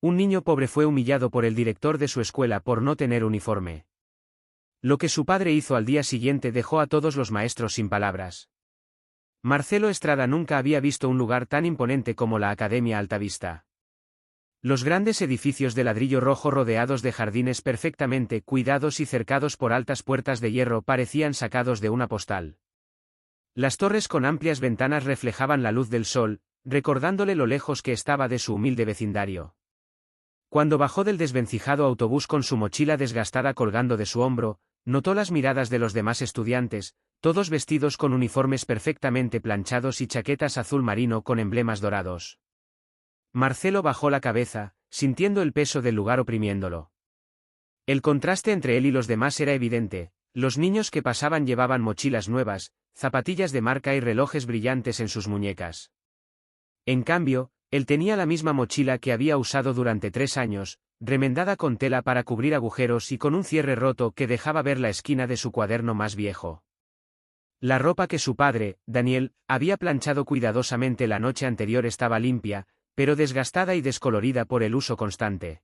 Un niño pobre fue humillado por el director de su escuela por no tener uniforme. Lo que su padre hizo al día siguiente dejó a todos los maestros sin palabras. Marcelo Estrada nunca había visto un lugar tan imponente como la Academia Altavista. Los grandes edificios de ladrillo rojo rodeados de jardines perfectamente cuidados y cercados por altas puertas de hierro parecían sacados de una postal. Las torres con amplias ventanas reflejaban la luz del sol, recordándole lo lejos que estaba de su humilde vecindario. Cuando bajó del desvencijado autobús con su mochila desgastada colgando de su hombro, notó las miradas de los demás estudiantes, todos vestidos con uniformes perfectamente planchados y chaquetas azul marino con emblemas dorados. Marcelo bajó la cabeza, sintiendo el peso del lugar oprimiéndolo. El contraste entre él y los demás era evidente. Los niños que pasaban llevaban mochilas nuevas, zapatillas de marca y relojes brillantes en sus muñecas. En cambio, él tenía la misma mochila que había usado durante 3 años, remendada con tela para cubrir agujeros y con un cierre roto que dejaba ver la esquina de su cuaderno más viejo. La ropa que su padre, Daniel, había planchado cuidadosamente la noche anterior estaba limpia, pero desgastada y descolorida por el uso constante.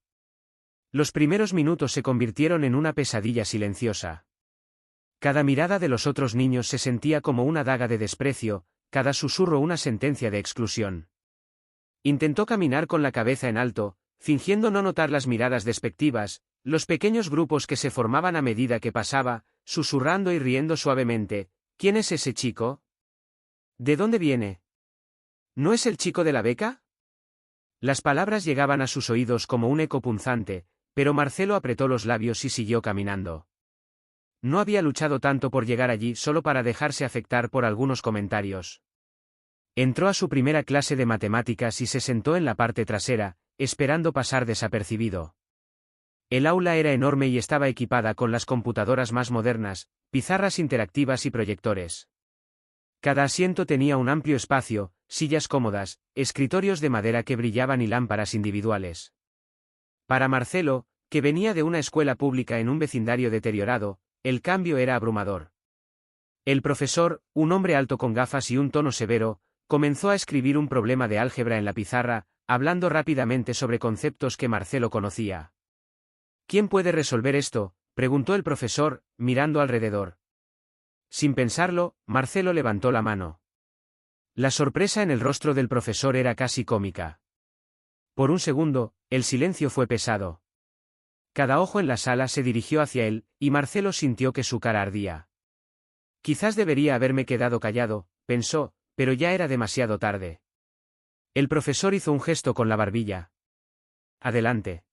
Los primeros minutos se convirtieron en una pesadilla silenciosa. Cada mirada de los otros niños se sentía como una daga de desprecio, cada susurro una sentencia de exclusión. Intentó caminar con la cabeza en alto, fingiendo no notar las miradas despectivas, los pequeños grupos que se formaban a medida que pasaba, susurrando y riendo suavemente. ¿Quién es ese chico? ¿De dónde viene? ¿No es el chico de la beca? Las palabras llegaban a sus oídos como un eco punzante, pero Marcelo apretó los labios y siguió caminando. No había luchado tanto por llegar allí solo para dejarse afectar por algunos comentarios. Entró a su primera clase de matemáticas y se sentó en la parte trasera, esperando pasar desapercibido. El aula era enorme y estaba equipada con las computadoras más modernas, pizarras interactivas y proyectores. Cada asiento tenía un amplio espacio, sillas cómodas, escritorios de madera que brillaban y lámparas individuales. Para Marcelo, que venía de una escuela pública en un vecindario deteriorado, el cambio era abrumador. El profesor, un hombre alto con gafas y un tono severo, comenzó a escribir un problema de álgebra en la pizarra, hablando rápidamente sobre conceptos que Marcelo conocía. ¿Quién puede resolver esto?, preguntó el profesor, mirando alrededor. Sin pensarlo, Marcelo levantó la mano. La sorpresa en el rostro del profesor era casi cómica. Por un segundo, el silencio fue pesado. Cada ojo en la sala se dirigió hacia él, y Marcelo sintió que su cara ardía. Quizás debería haberme quedado callado, pensó, pero ya era demasiado tarde. El profesor hizo un gesto con la barbilla. Adelante.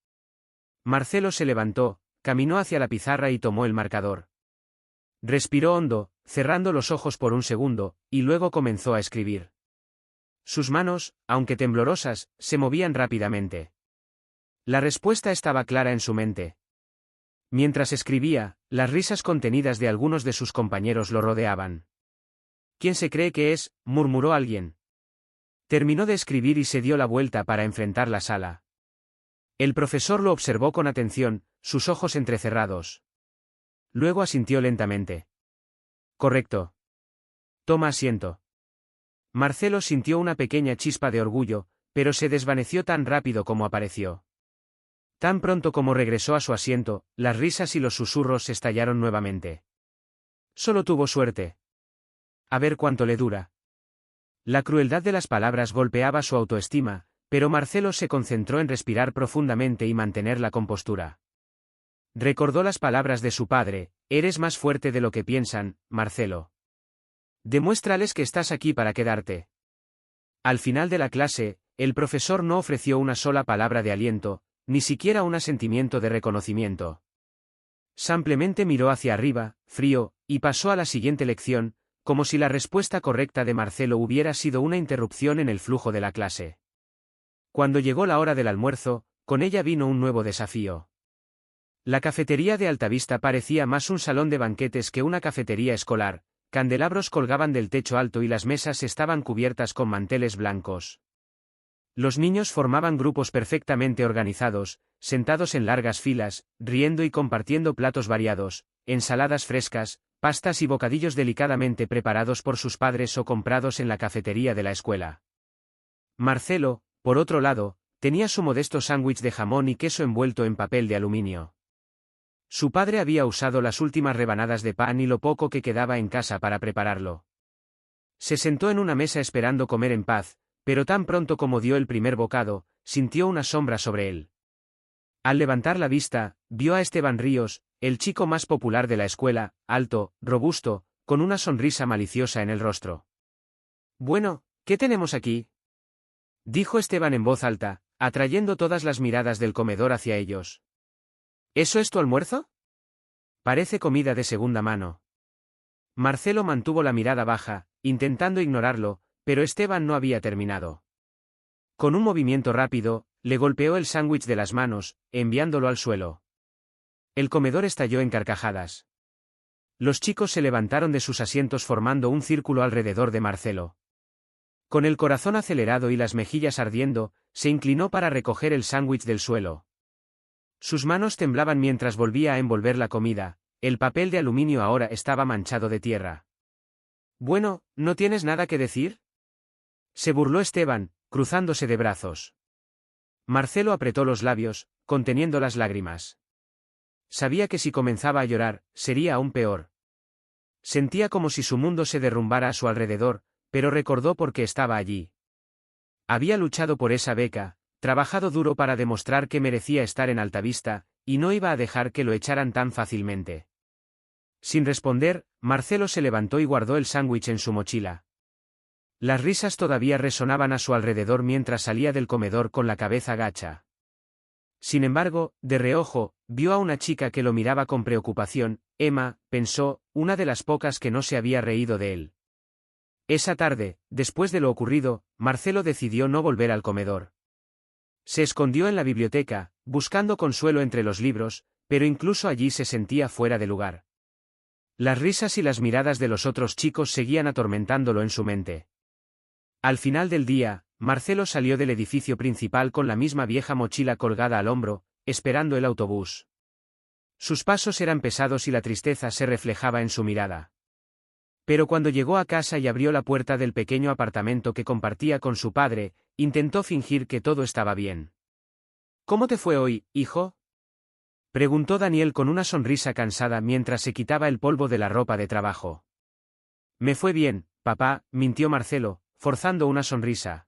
Marcelo se levantó, caminó hacia la pizarra y tomó el marcador. Respiró hondo, cerrando los ojos por un segundo, y luego comenzó a escribir. Sus manos, aunque temblorosas, se movían rápidamente. La respuesta estaba clara en su mente. Mientras escribía, las risas contenidas de algunos de sus compañeros lo rodeaban. ¿Quién se cree que es?, murmuró alguien. Terminó de escribir y se dio la vuelta para enfrentar la sala. El profesor lo observó con atención, sus ojos entrecerrados. Luego asintió lentamente. Correcto. Toma asiento. Marcelo sintió una pequeña chispa de orgullo, pero se desvaneció tan rápido como apareció. Tan pronto como regresó a su asiento, las risas y los susurros estallaron nuevamente. Solo tuvo suerte. A ver cuánto le dura. La crueldad de las palabras golpeaba su autoestima, pero Marcelo se concentró en respirar profundamente y mantener la compostura. Recordó las palabras de su padre: eres más fuerte de lo que piensan, Marcelo. Demuéstrales que estás aquí para quedarte. Al final de la clase, el profesor no ofreció una sola palabra de aliento, ni siquiera un asentimiento de reconocimiento. Simplemente miró hacia arriba, frío, y pasó a la siguiente lección, como si la respuesta correcta de Marcelo hubiera sido una interrupción en el flujo de la clase. Cuando llegó la hora del almuerzo, con ella vino un nuevo desafío. La cafetería de Altavista parecía más un salón de banquetes que una cafetería escolar, candelabros colgaban del techo alto y las mesas estaban cubiertas con manteles blancos. Los niños formaban grupos perfectamente organizados, sentados en largas filas, riendo y compartiendo platos variados, ensaladas frescas, pastas y bocadillos delicadamente preparados por sus padres o comprados en la cafetería de la escuela. Marcelo, por otro lado, Tenía su modesto sándwich de jamón y queso envuelto en papel de aluminio. Su padre había usado las últimas rebanadas de pan y lo poco que quedaba en casa para prepararlo. Se sentó en una mesa esperando comer en paz, pero tan pronto como dio el primer bocado, sintió una sombra sobre él. Al levantar la vista, vio a Esteban Ríos, el chico más popular de la escuela, alto, robusto, con una sonrisa maliciosa en el rostro. «Bueno, ¿qué tenemos aquí?», dijo Esteban en voz alta, atrayendo todas las miradas del comedor hacia ellos. «¿Eso es tu almuerzo? Parece comida de segunda mano». Marcelo mantuvo la mirada baja, intentando ignorarlo, pero Esteban no había terminado. Con un movimiento rápido, le golpeó el sándwich de las manos, enviándolo al suelo. El comedor estalló en carcajadas. Los chicos se levantaron de sus asientos formando un círculo alrededor de Marcelo. Con el corazón acelerado y las mejillas ardiendo, se inclinó para recoger el sándwich del suelo. Sus manos temblaban mientras volvía a envolver la comida, el papel de aluminio ahora estaba manchado de tierra. «Bueno, ¿no tienes nada que decir?», se burló Esteban, cruzándose de brazos. Marcelo apretó los labios, conteniendo las lágrimas. Sabía que si comenzaba a llorar, sería aún peor. Sentía como si su mundo se derrumbara a su alrededor, pero recordó por qué estaba allí. Había luchado por esa beca, trabajado duro para demostrar que merecía estar en Altavista, y no iba a dejar que lo echaran tan fácilmente. Sin responder, Marcelo se levantó y guardó el sándwich en su mochila. Las risas todavía resonaban a su alrededor mientras salía del comedor con la cabeza gacha. Sin embargo, de reojo, vio a una chica que lo miraba con preocupación. Emma, pensó, una de las pocas que no se había reído de él. Esa tarde, después de lo ocurrido, Marcelo decidió no volver al comedor. Se escondió en la biblioteca, buscando consuelo entre los libros, pero incluso allí se sentía fuera de lugar. Las risas y las miradas de los otros chicos seguían atormentándolo en su mente. Al final del día, Marcelo salió del edificio principal con la misma vieja mochila colgada al hombro, esperando el autobús. Sus pasos eran pesados y la tristeza se reflejaba en su mirada. Pero cuando llegó a casa y abrió la puerta del pequeño apartamento que compartía con su padre, intentó fingir que todo estaba bien. «¿Cómo te fue hoy, hijo?», preguntó Daniel con una sonrisa cansada mientras se quitaba el polvo de la ropa de trabajo. «Me fue bien, papá», mintió Marcelo, forzando una sonrisa.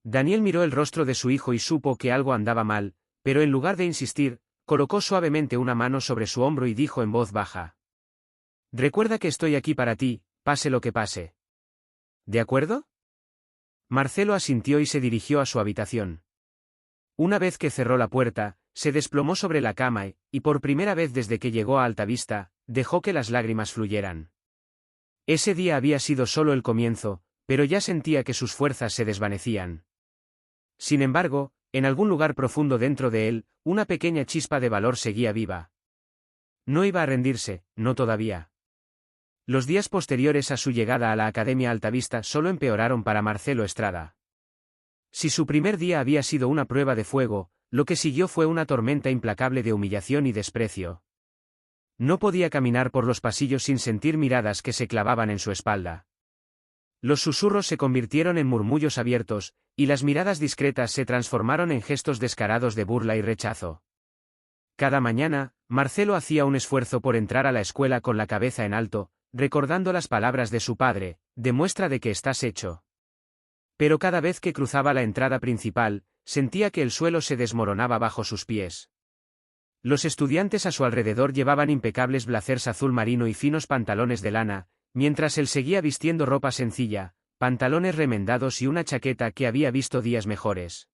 Daniel miró el rostro de su hijo y supo que algo andaba mal, pero en lugar de insistir, colocó suavemente una mano sobre su hombro y dijo en voz baja: «Recuerda que estoy aquí para ti, pase lo que pase. ¿De acuerdo?». Marcelo asintió y se dirigió a su habitación. Una vez que cerró la puerta, se desplomó sobre la cama y, por primera vez desde que llegó a Altavista, dejó que las lágrimas fluyeran. Ese día había sido solo el comienzo, pero ya sentía que sus fuerzas se desvanecían. Sin embargo, en algún lugar profundo dentro de él, una pequeña chispa de valor seguía viva. No iba a rendirse, no todavía. Los días posteriores a su llegada a la Academia Altavista solo empeoraron para Marcelo Estrada. Si su primer día había sido una prueba de fuego, lo que siguió fue una tormenta implacable de humillación y desprecio. No podía caminar por los pasillos sin sentir miradas que se clavaban en su espalda. Los susurros se convirtieron en murmullos abiertos, y las miradas discretas se transformaron en gestos descarados de burla y rechazo. Cada mañana, Marcelo hacía un esfuerzo por entrar a la escuela con la cabeza en alto, recordando las palabras de su padre: «Demuestra de que estás hecho». Pero cada vez que cruzaba la entrada principal, sentía que el suelo se desmoronaba bajo sus pies. Los estudiantes a su alrededor llevaban impecables blazers azul marino y finos pantalones de lana, mientras él seguía vistiendo ropa sencilla, pantalones remendados y una chaqueta que había visto días mejores.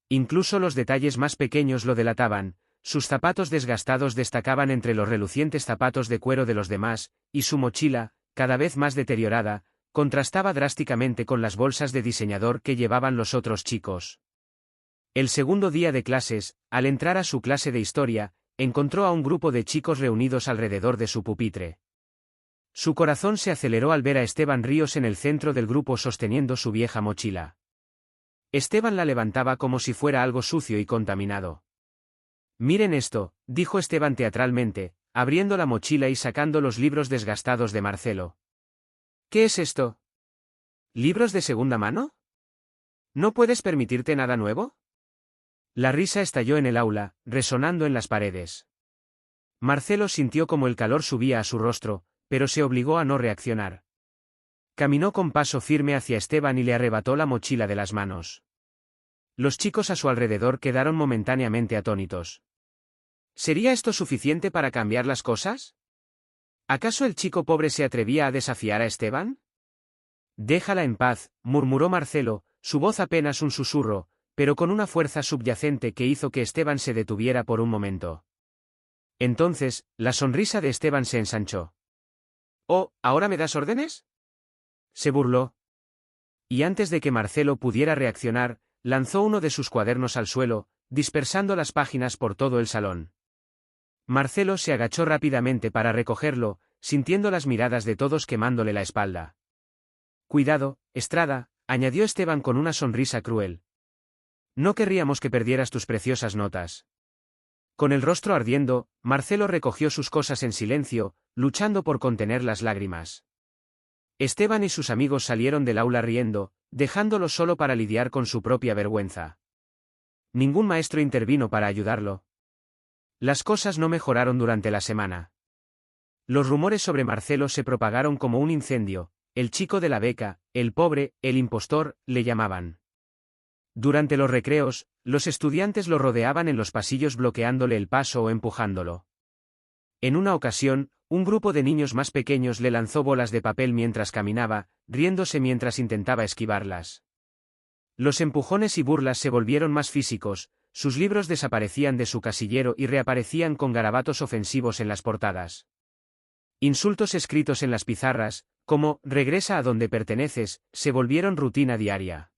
Incluso los detalles más pequeños lo delataban. Sus zapatos desgastados destacaban entre los relucientes zapatos de cuero de los demás, y su mochila, cada vez más deteriorada, contrastaba drásticamente con las bolsas de diseñador que llevaban los otros chicos. El segundo día de clases, al entrar a su clase de historia, encontró a un grupo de chicos reunidos alrededor de su pupitre. Su corazón se aceleró al ver a Esteban Ríos en el centro del grupo sosteniendo su vieja mochila. Esteban la levantaba como si fuera algo sucio y contaminado. «Miren esto», dijo Esteban teatralmente, abriendo la mochila y sacando los libros desgastados de Marcelo. «¿Qué es esto? ¿Libros de segunda mano? ¿No puedes permitirte nada nuevo?». La risa estalló en el aula, resonando en las paredes. Marcelo sintió como el calor subía a su rostro, pero se obligó a no reaccionar. Caminó con paso firme hacia Esteban y le arrebató la mochila de las manos. Los chicos a su alrededor quedaron momentáneamente atónitos. ¿Sería esto suficiente para cambiar las cosas? ¿Acaso el chico pobre se atrevía a desafiar a Esteban? Déjala en paz, murmuró Marcelo, su voz apenas un susurro, pero con una fuerza subyacente que hizo que Esteban se detuviera por un momento. Entonces, la sonrisa de Esteban se ensanchó. «Oh, ¿ahora me das órdenes?», se burló. Y antes de que Marcelo pudiera reaccionar, lanzó uno de sus cuadernos al suelo, dispersando las páginas por todo el salón. Marcelo se agachó rápidamente para recogerlo, sintiendo las miradas de todos quemándole la espalda. «Cuidado, Estrada», añadió Esteban con una sonrisa cruel. «No querríamos que perdieras tus preciosas notas». Con el rostro ardiendo, Marcelo recogió sus cosas en silencio, luchando por contener las lágrimas. Esteban y sus amigos salieron del aula riendo, dejándolo solo para lidiar con su propia vergüenza. Ningún maestro intervino para ayudarlo. Las cosas no mejoraron durante la semana. Los rumores sobre Marcelo se propagaron como un incendio. El chico de la beca, el pobre, el impostor, le llamaban. Durante los recreos, los estudiantes lo rodeaban en los pasillos bloqueándole el paso o empujándolo. En una ocasión, un grupo de niños más pequeños le lanzó bolas de papel mientras caminaba, riéndose mientras intentaba esquivarlas. Los empujones y burlas se volvieron más físicos, sus libros desaparecían de su casillero y reaparecían con garabatos ofensivos en las portadas. Insultos escritos en las pizarras, como «regresa a donde perteneces», se volvieron rutina diaria.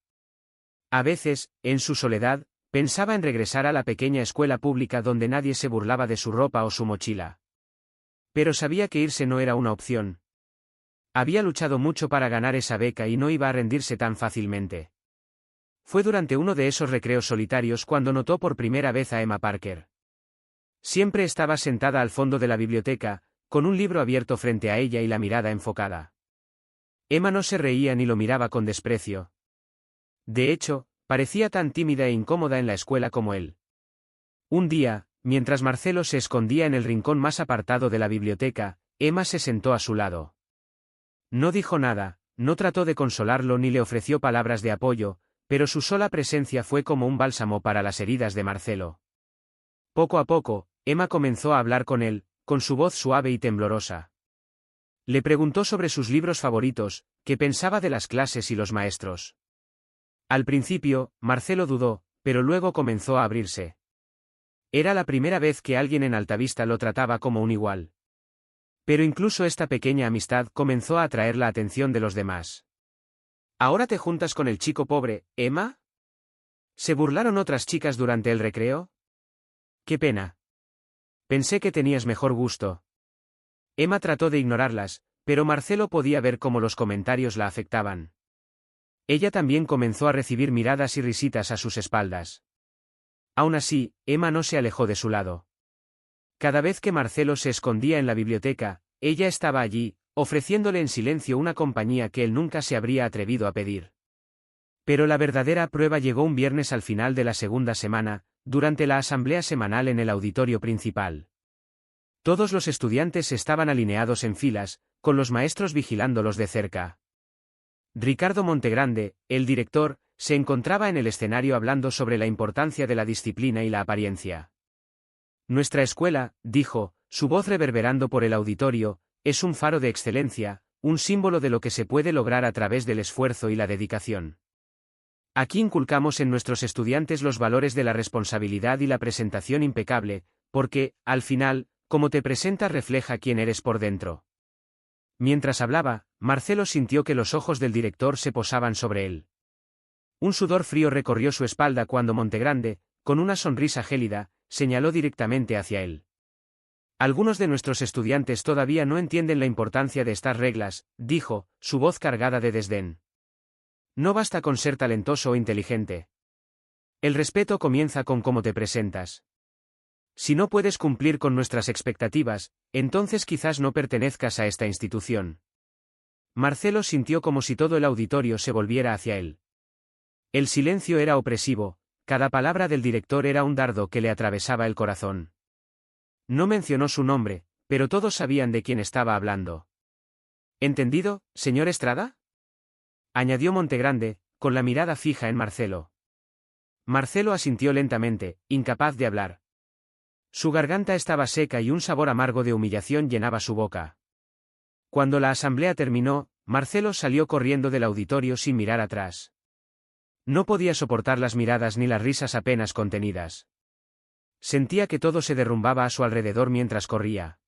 A veces, en su soledad, pensaba en regresar a la pequeña escuela pública donde nadie se burlaba de su ropa o su mochila. Pero sabía que irse no era una opción. Había luchado mucho para ganar esa beca y no iba a rendirse tan fácilmente. Fue durante uno de esos recreos solitarios cuando notó por primera vez a Emma Parker. Siempre estaba sentada al fondo de la biblioteca, con un libro abierto frente a ella y la mirada enfocada. Emma no se reía ni lo miraba con desprecio. De hecho, parecía tan tímida e incómoda en la escuela como él. Un día, mientras Marcelo se escondía en el rincón más apartado de la biblioteca, Emma se sentó a su lado. No dijo nada, no trató de consolarlo ni le ofreció palabras de apoyo, pero su sola presencia fue como un bálsamo para las heridas de Marcelo. Poco a poco, Emma comenzó a hablar con él, con su voz suave y temblorosa. Le preguntó sobre sus libros favoritos, qué pensaba de las clases y los maestros. Al principio, Marcelo dudó, pero luego comenzó a abrirse. Era la primera vez que alguien en Altavista lo trataba como un igual. Pero incluso esta pequeña amistad comenzó a atraer la atención de los demás. ¿Ahora te juntas con el chico pobre, Emma? ¿Se burlaron otras chicas durante el recreo? Qué pena. Pensé que tenías mejor gusto. Emma trató de ignorarlas, pero Marcelo podía ver cómo los comentarios la afectaban. Ella también comenzó a recibir miradas y risitas a sus espaldas. Aún así, Emma no se alejó de su lado. Cada vez que Marcelo se escondía en la biblioteca, ella estaba allí, ofreciéndole en silencio una compañía que él nunca se habría atrevido a pedir. Pero la verdadera prueba llegó un viernes al final de la segunda semana, durante la asamblea semanal en el auditorio principal. Todos los estudiantes estaban alineados en filas, con los maestros vigilándolos de cerca. Ricardo Montegrande, el director, se encontraba en el escenario hablando sobre la importancia de la disciplina y la apariencia. Nuestra escuela, dijo, su voz reverberando por el auditorio, es un faro de excelencia, un símbolo de lo que se puede lograr a través del esfuerzo y la dedicación. Aquí inculcamos en nuestros estudiantes los valores de la responsabilidad y la presentación impecable, porque, al final, cómo te presentas refleja quién eres por dentro. Mientras hablaba, Marcelo sintió que los ojos del director se posaban sobre él. Un sudor frío recorrió su espalda cuando Montegrande, con una sonrisa gélida, señaló directamente hacia él. Algunos de nuestros estudiantes todavía no entienden la importancia de estas reglas, dijo, su voz cargada de desdén. No basta con ser talentoso o inteligente. El respeto comienza con cómo te presentas. Si no puedes cumplir con nuestras expectativas, entonces quizás no pertenezcas a esta institución. Marcelo sintió como si todo el auditorio se volviera hacia él. El silencio era opresivo, cada palabra del director era un dardo que le atravesaba el corazón. No mencionó su nombre, pero todos sabían de quién estaba hablando. ¿Entendido, señor Estrada?, añadió Montegrande, con la mirada fija en Marcelo. Marcelo asintió lentamente, incapaz de hablar. Su garganta estaba seca y un sabor amargo de humillación llenaba su boca. Cuando la asamblea terminó, Marcelo salió corriendo del auditorio sin mirar atrás. No podía soportar las miradas ni las risas apenas contenidas. Sentía que todo se derrumbaba a su alrededor mientras corría.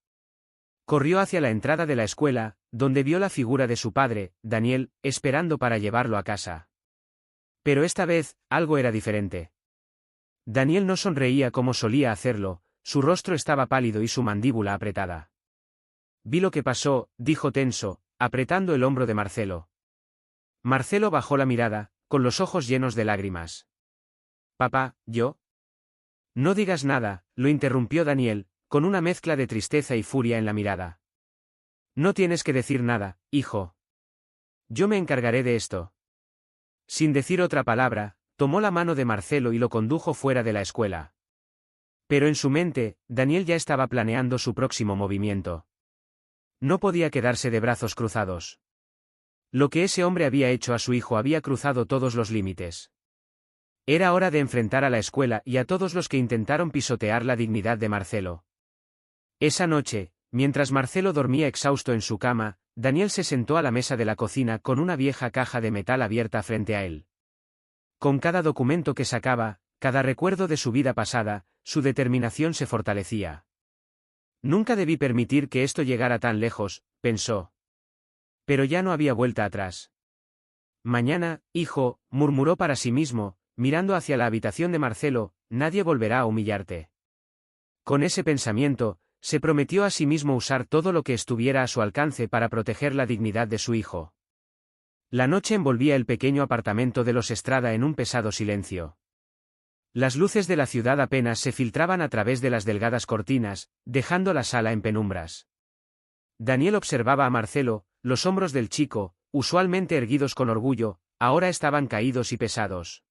Corrió hacia la entrada de la escuela, donde vio la figura de su padre, Daniel, esperando para llevarlo a casa. Pero esta vez, algo era diferente. Daniel no sonreía como solía hacerlo, su rostro estaba pálido y su mandíbula apretada. Vi lo que pasó, dijo tenso, apretando el hombro de Marcelo. Marcelo bajó la mirada, con los ojos llenos de lágrimas. Papá, ¿yo? No digas nada, lo interrumpió Daniel, con una mezcla de tristeza y furia en la mirada. No tienes que decir nada, hijo. Yo me encargaré de esto. Sin decir otra palabra, tomó la mano de Marcelo y lo condujo fuera de la escuela. Pero en su mente, Daniel ya estaba planeando su próximo movimiento. No podía quedarse de brazos cruzados. Lo que ese hombre había hecho a su hijo había cruzado todos los límites. Era hora de enfrentar a la escuela y a todos los que intentaron pisotear la dignidad de Marcelo. Esa noche, mientras Marcelo dormía exhausto en su cama, Daniel se sentó a la mesa de la cocina con una vieja caja de metal abierta frente a él. Con cada documento que sacaba, cada recuerdo de su vida pasada, su determinación se fortalecía. Nunca debí permitir que esto llegara tan lejos, pensó. Pero ya no había vuelta atrás. Mañana, hijo, murmuró para sí mismo, mirando hacia la habitación de Marcelo, nadie volverá a humillarte. Con ese pensamiento, se prometió a sí mismo usar todo lo que estuviera a su alcance para proteger la dignidad de su hijo. La noche envolvía el pequeño apartamento de los Estrada en un pesado silencio. Las luces de la ciudad apenas se filtraban a través de las delgadas cortinas, dejando la sala en penumbras. Daniel observaba a Marcelo, los hombros del chico, usualmente erguidos con orgullo, ahora estaban caídos y pesados.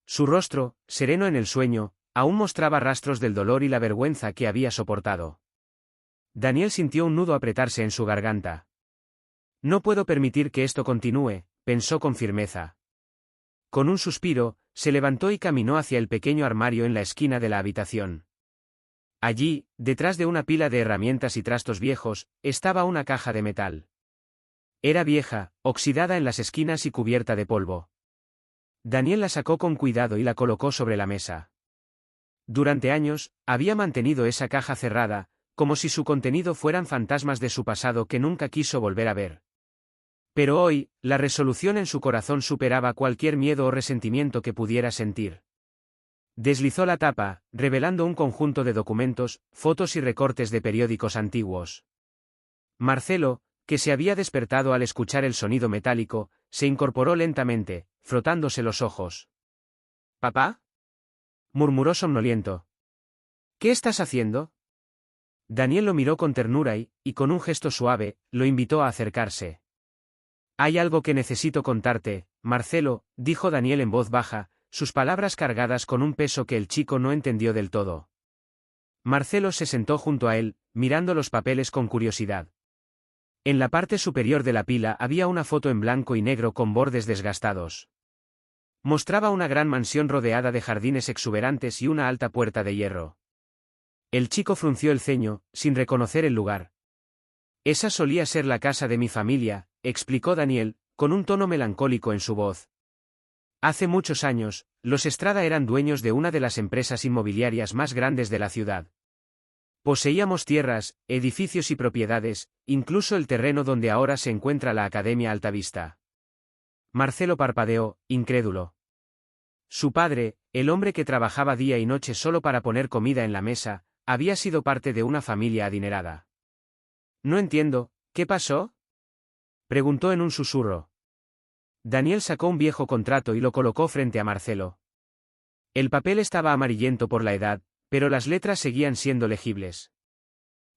Su rostro, sereno en el sueño, aún mostraba rastros del dolor y la vergüenza que había soportado. Daniel sintió un nudo apretarse en su garganta. No puedo permitir que esto continúe, pensó con firmeza. Con un suspiro, se levantó y caminó hacia el pequeño armario en la esquina de la habitación. Allí, detrás de una pila de herramientas y trastos viejos, estaba una caja de metal. Era vieja, oxidada en las esquinas y cubierta de polvo. Daniel la sacó con cuidado y la colocó sobre la mesa. Durante años, había mantenido esa caja cerrada, como si su contenido fueran fantasmas de su pasado que nunca quiso volver a ver. Pero hoy, la resolución en su corazón superaba cualquier miedo o resentimiento que pudiera sentir. Deslizó la tapa, revelando un conjunto de documentos, fotos y recortes de periódicos antiguos. Marcelo, que se había despertado al escuchar el sonido metálico, se incorporó lentamente, frotándose los ojos. ¿Papá?, murmuró somnoliento. ¿Qué estás haciendo? Daniel lo miró con ternura y, con un gesto suave, lo invitó a acercarse. Hay algo que necesito contarte, Marcelo, dijo Daniel en voz baja, sus palabras cargadas con un peso que el chico no entendió del todo. Marcelo se sentó junto a él, mirando los papeles con curiosidad. En la parte superior de la pila había una foto en blanco y negro con bordes desgastados. Mostraba una gran mansión rodeada de jardines exuberantes y una alta puerta de hierro. El chico frunció el ceño, sin reconocer el lugar. Esa solía ser la casa de mi familia, explicó Daniel, con un tono melancólico en su voz. Hace muchos años, los Estrada eran dueños de una de las empresas inmobiliarias más grandes de la ciudad. Poseíamos tierras, edificios y propiedades, incluso el terreno donde ahora se encuentra la Academia Altavista. Marcelo parpadeó, incrédulo. Su padre, el hombre que trabajaba día y noche solo para poner comida en la mesa, había sido parte de una familia adinerada. No entiendo, ¿qué pasó?, preguntó en un susurro. Daniel sacó un viejo contrato y lo colocó frente a Marcelo. El papel estaba amarillento por la edad, pero las letras seguían siendo legibles.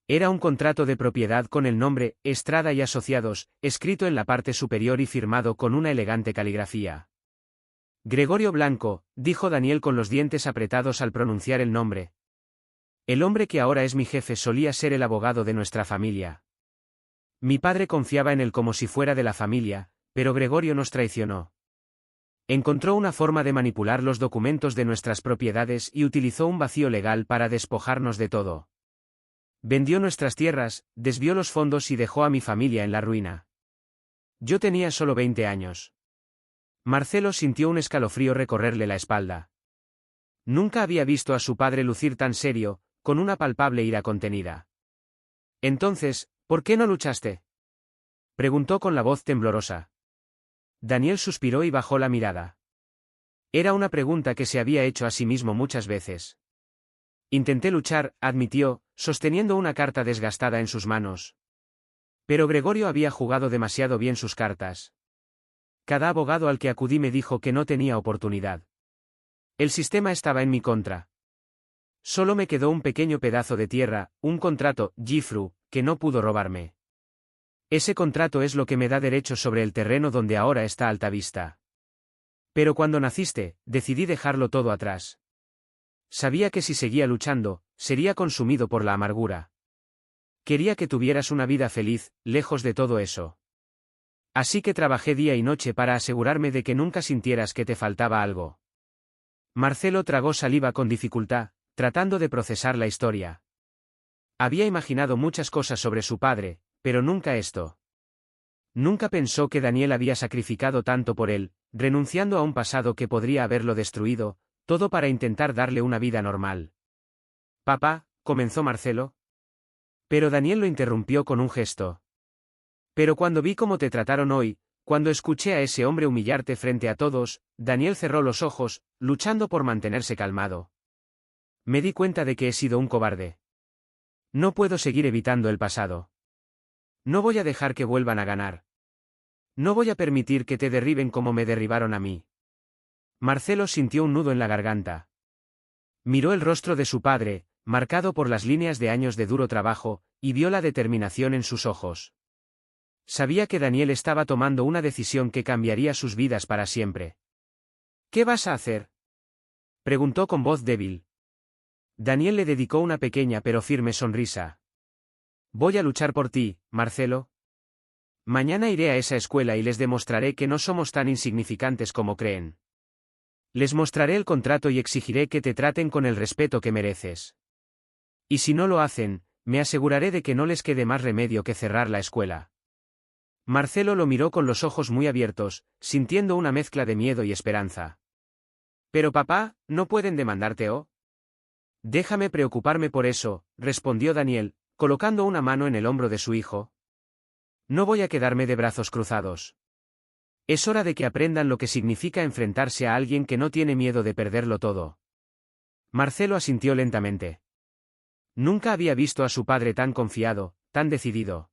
Era un contrato de propiedad con el nombre Estrada y Asociados, escrito en la parte superior y firmado con una elegante caligrafía. Gregorio Blanco, dijo Daniel con los dientes apretados al pronunciar el nombre. El hombre que ahora es mi jefe solía ser el abogado de nuestra familia. Mi padre confiaba en él como si fuera de la familia, pero Gregorio nos traicionó. Encontró una forma de manipular los documentos de nuestras propiedades y utilizó un vacío legal para despojarnos de todo. Vendió nuestras tierras, desvió los fondos y dejó a mi familia en la ruina. Yo tenía solo 20 años. Marcelo sintió un escalofrío recorrerle la espalda. Nunca había visto a su padre lucir tan serio, con una palpable ira contenida. Entonces, ¿por qué no luchaste?, preguntó con la voz temblorosa. Daniel suspiró y bajó la mirada. Era una pregunta que se había hecho a sí mismo muchas veces. Intenté luchar, admitió, sosteniendo una carta desgastada en sus manos. Pero Gregorio había jugado demasiado bien sus cartas. Cada abogado al que acudí me dijo que no tenía oportunidad. El sistema estaba en mi contra. Solo me quedó un pequeño pedazo de tierra, un contrato, Gifru, que no pudo robarme. Ese contrato es lo que me da derecho sobre el terreno donde ahora está Altavista. Pero cuando naciste, decidí dejarlo todo atrás. Sabía que si seguía luchando, sería consumido por la amargura. Quería que tuvieras una vida feliz, lejos de todo eso. Así que trabajé día y noche para asegurarme de que nunca sintieras que te faltaba algo. Marcelo tragó saliva con dificultad, tratando de procesar la historia. Había imaginado muchas cosas sobre su padre, pero nunca esto. Nunca pensó que Daniel había sacrificado tanto por él, renunciando a un pasado que podría haberlo destruido, todo para intentar darle una vida normal. Papá, comenzó Marcelo. Pero Daniel lo interrumpió con un gesto. Pero cuando vi cómo te trataron hoy, cuando escuché a ese hombre humillarte frente a todos, Daniel cerró los ojos, luchando por mantenerse calmado. Me di cuenta de que he sido un cobarde. No puedo seguir evitando el pasado. No voy a dejar que vuelvan a ganar. No voy a permitir que te derriben como me derribaron a mí. Marcelo sintió un nudo en la garganta. Miró el rostro de su padre, marcado por las líneas de años de duro trabajo, y vio la determinación en sus ojos. Sabía que Daniel estaba tomando una decisión que cambiaría sus vidas para siempre. ¿Qué vas a hacer?, preguntó con voz débil. Daniel le dedicó una pequeña pero firme sonrisa. Voy a luchar por ti, Marcelo. Mañana iré a esa escuela y les demostraré que no somos tan insignificantes como creen. Les mostraré el contrato y exigiré que te traten con el respeto que mereces. Y si no lo hacen, me aseguraré de que no les quede más remedio que cerrar la escuela. Marcelo lo miró con los ojos muy abiertos, sintiendo una mezcla de miedo y esperanza. Pero papá, ¿no pueden demandarte o? Déjame preocuparme por eso, respondió Daniel, colocando una mano en el hombro de su hijo. No voy a quedarme de brazos cruzados. Es hora de que aprendan lo que significa enfrentarse a alguien que no tiene miedo de perderlo todo. Marcelo asintió lentamente. Nunca había visto a su padre tan confiado, tan decidido.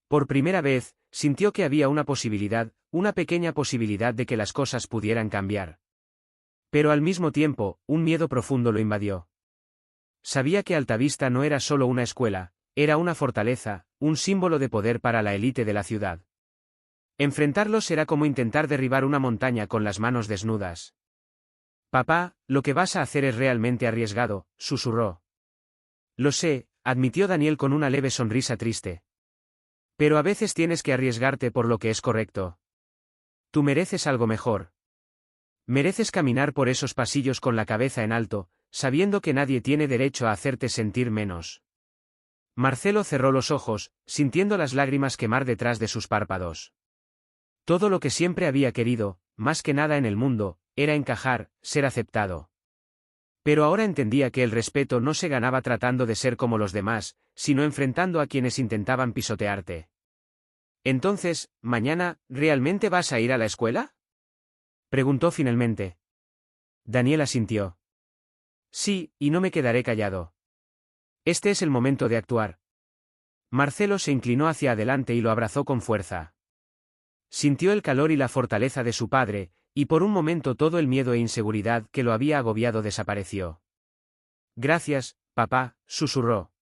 Por primera vez, sintió que había una posibilidad, una pequeña posibilidad de que las cosas pudieran cambiar. Pero al mismo tiempo, un miedo profundo lo invadió. Sabía que Altavista no era solo una escuela, era una fortaleza, un símbolo de poder para la élite de la ciudad. Enfrentarlos era como intentar derribar una montaña con las manos desnudas. Papá, lo que vas a hacer es realmente arriesgado, susurró. Lo sé, admitió Daniel con una leve sonrisa triste. Pero a veces tienes que arriesgarte por lo que es correcto. Tú mereces algo mejor. Mereces caminar por esos pasillos con la cabeza en alto, sabiendo que nadie tiene derecho a hacerte sentir menos. Marcelo cerró los ojos, sintiendo las lágrimas quemar detrás de sus párpados. Todo lo que siempre había querido, más que nada en el mundo, era encajar, ser aceptado. Pero ahora entendía que el respeto no se ganaba tratando de ser como los demás, sino enfrentando a quienes intentaban pisotearte. Entonces, ¿mañana, realmente vas a ir a la escuela?, preguntó finalmente. Daniel asintió. Sí, y no me quedaré callado. Este es el momento de actuar. Marcelo se inclinó hacia adelante y lo abrazó con fuerza. Sintió el calor y la fortaleza de su padre, y por un momento todo el miedo e inseguridad que lo había agobiado desapareció. Gracias, papá, susurró.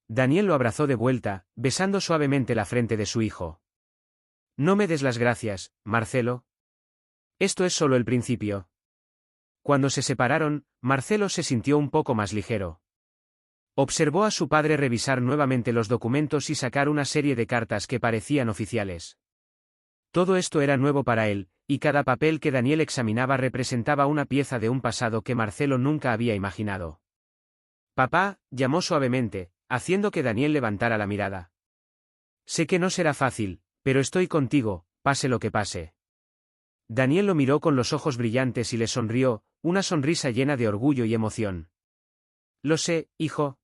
Daniel lo abrazó de vuelta, besando suavemente la frente de su hijo. No me des las gracias, Marcelo. Esto es solo el principio. Cuando se separaron, Marcelo se sintió un poco más ligero. Observó a su padre revisar nuevamente los documentos y sacar una serie de cartas que parecían oficiales. Todo esto era nuevo para él, y cada papel que Daniel examinaba representaba una pieza de un pasado que Marcelo nunca había imaginado. «Papá», llamó suavemente, haciendo que Daniel levantara la mirada. «Sé que no será fácil, pero estoy contigo, pase lo que pase». Daniel lo miró con los ojos brillantes y le sonrió, una sonrisa llena de orgullo y emoción. «Lo sé, hijo.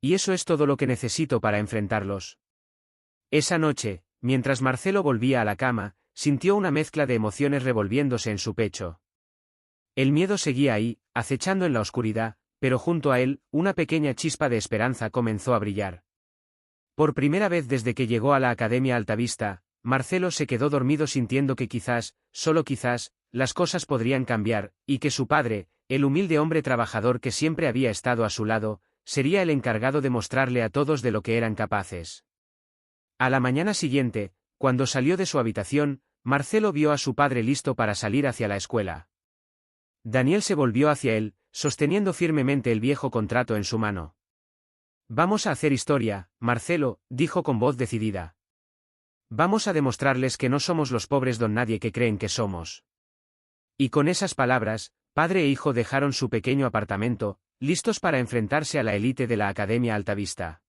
Y eso es todo lo que necesito para enfrentarlos». Esa noche, mientras Marcelo volvía a la cama, sintió una mezcla de emociones revolviéndose en su pecho. El miedo seguía ahí, acechando en la oscuridad, pero junto a él, una pequeña chispa de esperanza comenzó a brillar. Por primera vez desde que llegó a la Academia Altavista, Marcelo se quedó dormido sintiendo que quizás, solo quizás, las cosas podrían cambiar, y que su padre, el humilde hombre trabajador que siempre había estado a su lado, sería el encargado de mostrarle a todos de lo que eran capaces. A la mañana siguiente, cuando salió de su habitación, Marcelo vio a su padre listo para salir hacia la escuela. Daniel se volvió hacia él, sosteniendo firmemente el viejo contrato en su mano. «Vamos a hacer historia, Marcelo», dijo con voz decidida. «Vamos a demostrarles que no somos los pobres don nadie que creen que somos». Y con esas palabras, padre e hijo dejaron su pequeño apartamento, listos para enfrentarse a la élite de la Academia Altavista.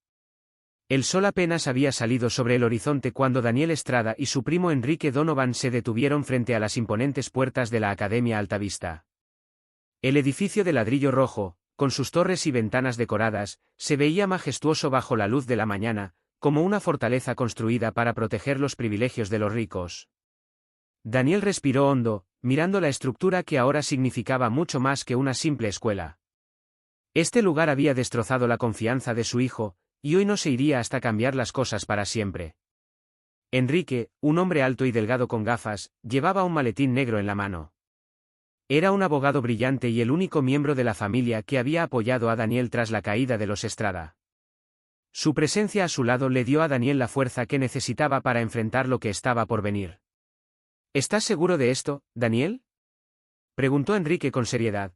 El sol apenas había salido sobre el horizonte cuando Daniel Estrada y su primo Enrique Donovan se detuvieron frente a las imponentes puertas de la Academia Altavista. El edificio de ladrillo rojo, con sus torres y ventanas decoradas, se veía majestuoso bajo la luz de la mañana, como una fortaleza construida para proteger los privilegios de los ricos. Daniel respiró hondo, mirando la estructura que ahora significaba mucho más que una simple escuela. Este lugar había destrozado la confianza de su hijo, y hoy no se iría hasta cambiar las cosas para siempre. Enrique, un hombre alto y delgado con gafas, llevaba un maletín negro en la mano. Era un abogado brillante y el único miembro de la familia que había apoyado a Daniel tras la caída de los Estrada. Su presencia a su lado le dio a Daniel la fuerza que necesitaba para enfrentar lo que estaba por venir. «¿Estás seguro de esto, Daniel?», preguntó Enrique con seriedad.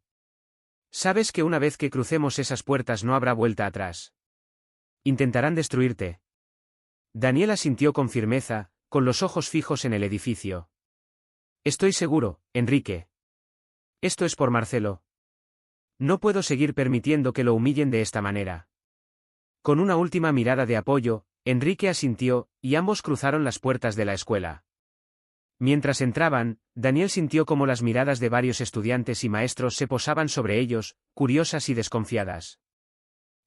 «Sabes que una vez que crucemos esas puertas no habrá vuelta atrás. Intentarán destruirte». Daniel asintió con firmeza, con los ojos fijos en el edificio. «Estoy seguro, Enrique. Esto es por Marcelo. No puedo seguir permitiendo que lo humillen de esta manera». Con una última mirada de apoyo, Enrique asintió, y ambos cruzaron las puertas de la escuela. Mientras entraban, Daniel sintió como las miradas de varios estudiantes y maestros se posaban sobre ellos, curiosas y desconfiadas.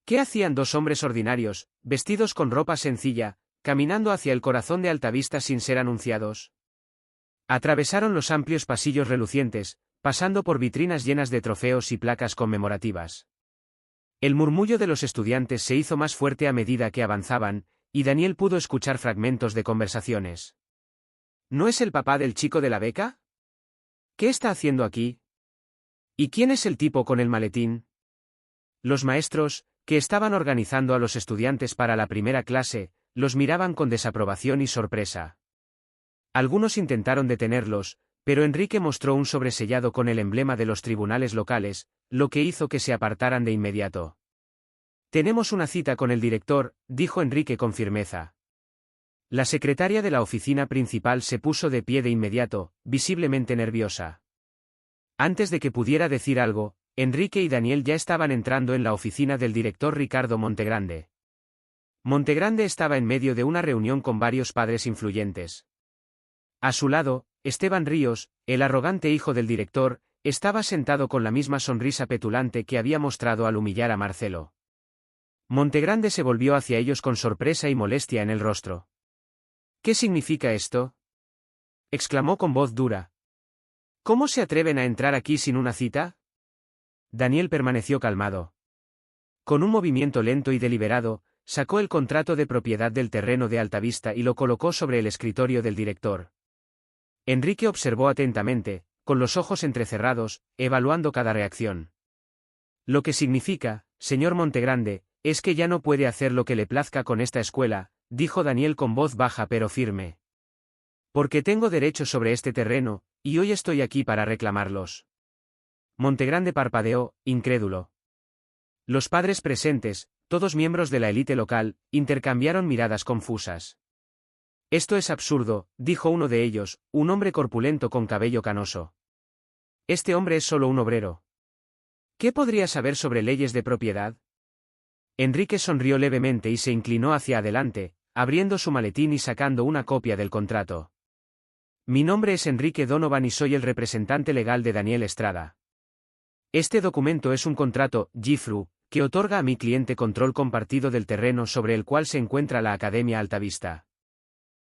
¿Qué hacían dos hombres ordinarios, vestidos con ropa sencilla, caminando hacia el corazón de Altavista sin ser anunciados? Atravesaron los amplios pasillos relucientes, pasando por vitrinas llenas de trofeos y placas conmemorativas. El murmullo de los estudiantes se hizo más fuerte a medida que avanzaban, y Daniel pudo escuchar fragmentos de conversaciones. ¿No es el papá del chico de la beca? ¿Qué está haciendo aquí? ¿Y quién es el tipo con el maletín? Los maestros, que estaban organizando a los estudiantes para la primera clase, los miraban con desaprobación y sorpresa. Algunos intentaron detenerlos, pero Enrique mostró un sobresellado con el emblema de los tribunales locales, lo que hizo que se apartaran de inmediato. «Tenemos una cita con el director», dijo Enrique con firmeza. La secretaria de la oficina principal se puso de pie de inmediato, visiblemente nerviosa. Antes de que pudiera decir algo, Enrique y Daniel ya estaban entrando en la oficina del director Ricardo Montegrande. Montegrande estaba en medio de una reunión con varios padres influyentes. A su lado, Esteban Ríos, el arrogante hijo del director, estaba sentado con la misma sonrisa petulante que había mostrado al humillar a Marcelo. Montegrande se volvió hacia ellos con sorpresa y molestia en el rostro. «¿Qué significa esto?», exclamó con voz dura. «¿Cómo se atreven a entrar aquí sin una cita?». Daniel permaneció calmado. Con un movimiento lento y deliberado, sacó el contrato de propiedad del terreno de Altavista y lo colocó sobre el escritorio del director. Enrique observó atentamente, con los ojos entrecerrados, evaluando cada reacción. «Lo que significa, señor Montegrande, es que ya no puede hacer lo que le plazca con esta escuela», dijo Daniel con voz baja pero firme. «Porque tengo derecho sobre este terreno, y hoy estoy aquí para reclamarlos. Montegrande parpadeó, incrédulo. Los padres presentes, todos miembros de la élite local, intercambiaron miradas confusas. Esto es absurdo, dijo uno de ellos, un hombre corpulento con cabello canoso. Este hombre es solo un obrero. ¿Qué podría saber sobre leyes de propiedad? Enrique sonrió levemente y se inclinó hacia adelante, abriendo su maletín y sacando una copia del contrato. Mi nombre es Enrique Donovan y soy el representante legal de Daniel Estrada. Este documento es un contrato, Gifru, que otorga a mi cliente control compartido del terreno sobre el cual se encuentra la Academia Altavista.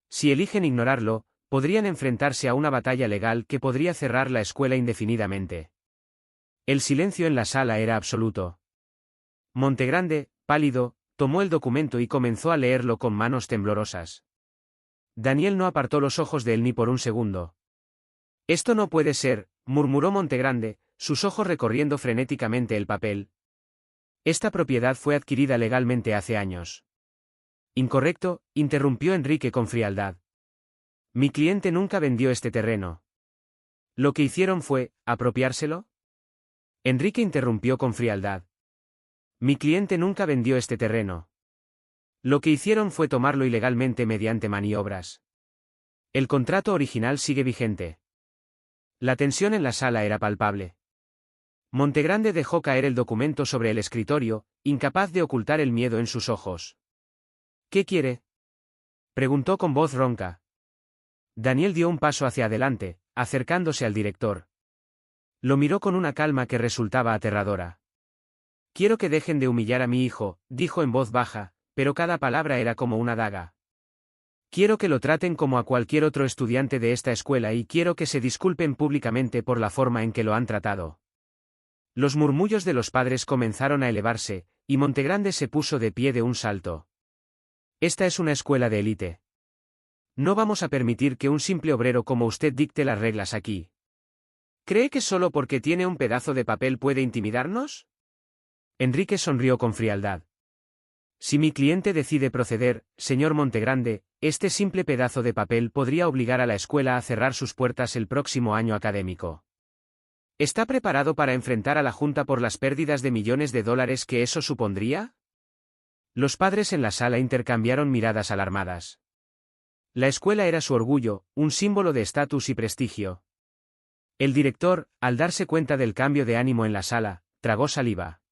Si eligen ignorarlo, podrían enfrentarse a una batalla legal que podría cerrar la escuela indefinidamente. El silencio en la sala era absoluto. Montegrande, pálido, tomó el documento y comenzó a leerlo con manos temblorosas. Daniel no apartó los ojos de él ni por un segundo. Esto no puede ser, murmuró Montegrande, sus ojos recorriendo frenéticamente el papel. Esta propiedad fue adquirida legalmente hace años. Incorrecto, interrumpió Enrique con frialdad. Mi cliente nunca vendió este terreno. ¿Lo que hicieron fue apropiárselo? Enrique interrumpió con frialdad. Mi cliente nunca vendió este terreno. Lo que hicieron fue tomarlo ilegalmente mediante maniobras. El contrato original sigue vigente. La tensión en la sala era palpable. Montegrande dejó caer el documento sobre el escritorio, incapaz de ocultar el miedo en sus ojos. ¿Qué quiere?, preguntó con voz ronca. Daniel dio un paso hacia adelante, acercándose al director. Lo miró con una calma que resultaba aterradora. Quiero que dejen de humillar a mi hijo, dijo en voz baja, pero cada palabra era como una daga. Quiero que lo traten como a cualquier otro estudiante de esta escuela y quiero que se disculpen públicamente por la forma en que lo han tratado. Los murmullos de los padres comenzaron a elevarse, y Montegrande se puso de pie de un salto. Esta es una escuela de élite. No vamos a permitir que un simple obrero como usted dicte las reglas aquí. ¿Cree que solo porque tiene un pedazo de papel puede intimidarnos? Enrique sonrió con frialdad. Si mi cliente decide proceder, señor Montegrande, este simple pedazo de papel podría obligar a la escuela a cerrar sus puertas el próximo año académico. ¿Está preparado para enfrentar a la Junta por las pérdidas de millones de dólares que eso supondría? Los padres en la sala intercambiaron miradas alarmadas. La escuela era su orgullo, un símbolo de estatus y prestigio. El director, al darse cuenta del cambio de ánimo en la sala, tragó saliva.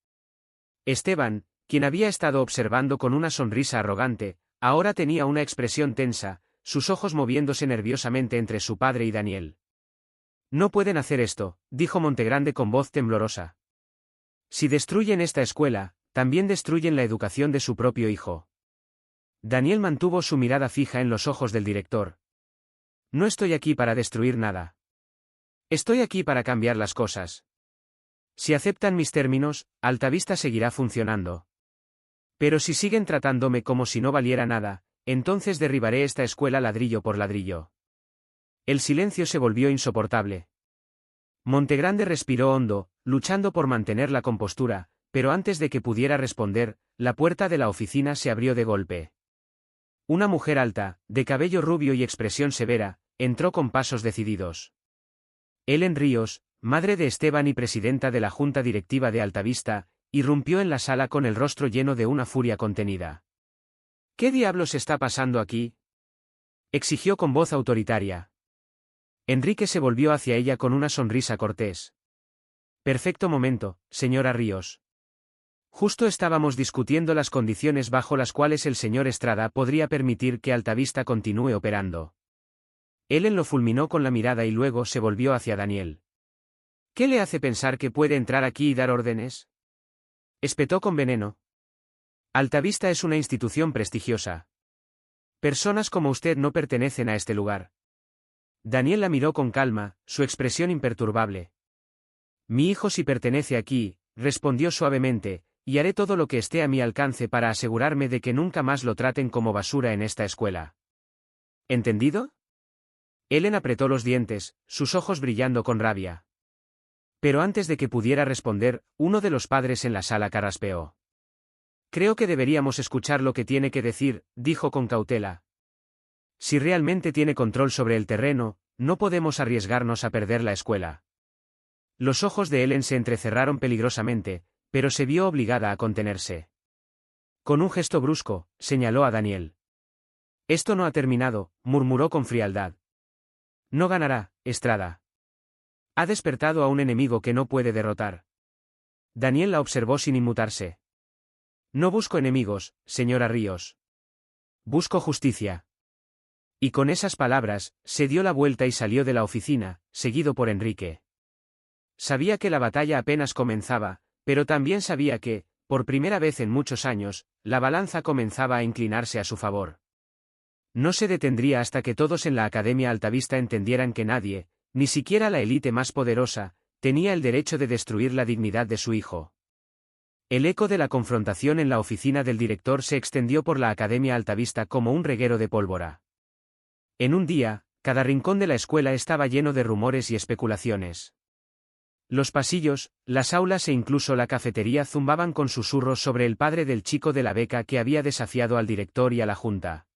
Esteban, quien había estado observando con una sonrisa arrogante, ahora tenía una expresión tensa, sus ojos moviéndose nerviosamente entre su padre y Daniel. No pueden hacer esto, dijo Montegrande con voz temblorosa. Si destruyen esta escuela, también destruyen la educación de su propio hijo. Daniel mantuvo su mirada fija en los ojos del director. No estoy aquí para destruir nada. Estoy aquí para cambiar las cosas. Si aceptan mis términos, Altavista seguirá funcionando. Pero si siguen tratándome como si no valiera nada, entonces derribaré esta escuela ladrillo por ladrillo. El silencio se volvió insoportable. Montegrande respiró hondo, luchando por mantener la compostura, pero antes de que pudiera responder, la puerta de la oficina se abrió de golpe. Una mujer alta, de cabello rubio y expresión severa, entró con pasos decididos. Helen Ríos, madre de Esteban y presidenta de la Junta Directiva de Altavista, irrumpió en la sala con el rostro lleno de una furia contenida. ¿Qué diablos está pasando aquí?, exigió con voz autoritaria. Enrique se volvió hacia ella con una sonrisa cortés. Perfecto momento, señora Ríos. Justo estábamos discutiendo las condiciones bajo las cuales el señor Estrada podría permitir que Altavista continúe operando. Helen lo fulminó con la mirada y luego se volvió hacia Daniel. ¿Qué le hace pensar que puede entrar aquí y dar órdenes?, espetó con veneno. Altavista es una institución prestigiosa. Personas como usted no pertenecen a este lugar. Daniel la miró con calma, su expresión imperturbable. Mi hijo sí pertenece aquí, respondió suavemente, y haré todo lo que esté a mi alcance para asegurarme de que nunca más lo traten como basura en esta escuela. ¿Entendido? Helen apretó los dientes, sus ojos brillando con rabia. Pero antes de que pudiera responder, uno de los padres en la sala carraspeó. Creo que deberíamos escuchar lo que tiene que decir, dijo con cautela. Si realmente tiene control sobre el terreno, no podemos arriesgarnos a perder la escuela. Los ojos de Ellen se entrecerraron peligrosamente, pero se vio obligada a contenerse. Con un gesto brusco, señaló a Daniel. Esto no ha terminado, murmuró con frialdad. No ganará, Estrada. Ha despertado a un enemigo que no puede derrotar. Daniel la observó sin inmutarse. No busco enemigos, señora Ríos. Busco justicia. Y con esas palabras, se dio la vuelta y salió de la oficina, seguido por Enrique. Sabía que la batalla apenas comenzaba, pero también sabía que, por primera vez en muchos años, la balanza comenzaba a inclinarse a su favor. No se detendría hasta que todos en la Academia Altavista entendieran que nadie, ni siquiera la élite más poderosa, tenía el derecho de destruir la dignidad de su hijo. El eco de la confrontación en la oficina del director se extendió por la Academia Altavista como un reguero de pólvora. En un día, cada rincón de la escuela estaba lleno de rumores y especulaciones. Los pasillos, las aulas e incluso la cafetería zumbaban con susurros sobre el padre del chico de la beca que había desafiado al director y a la junta.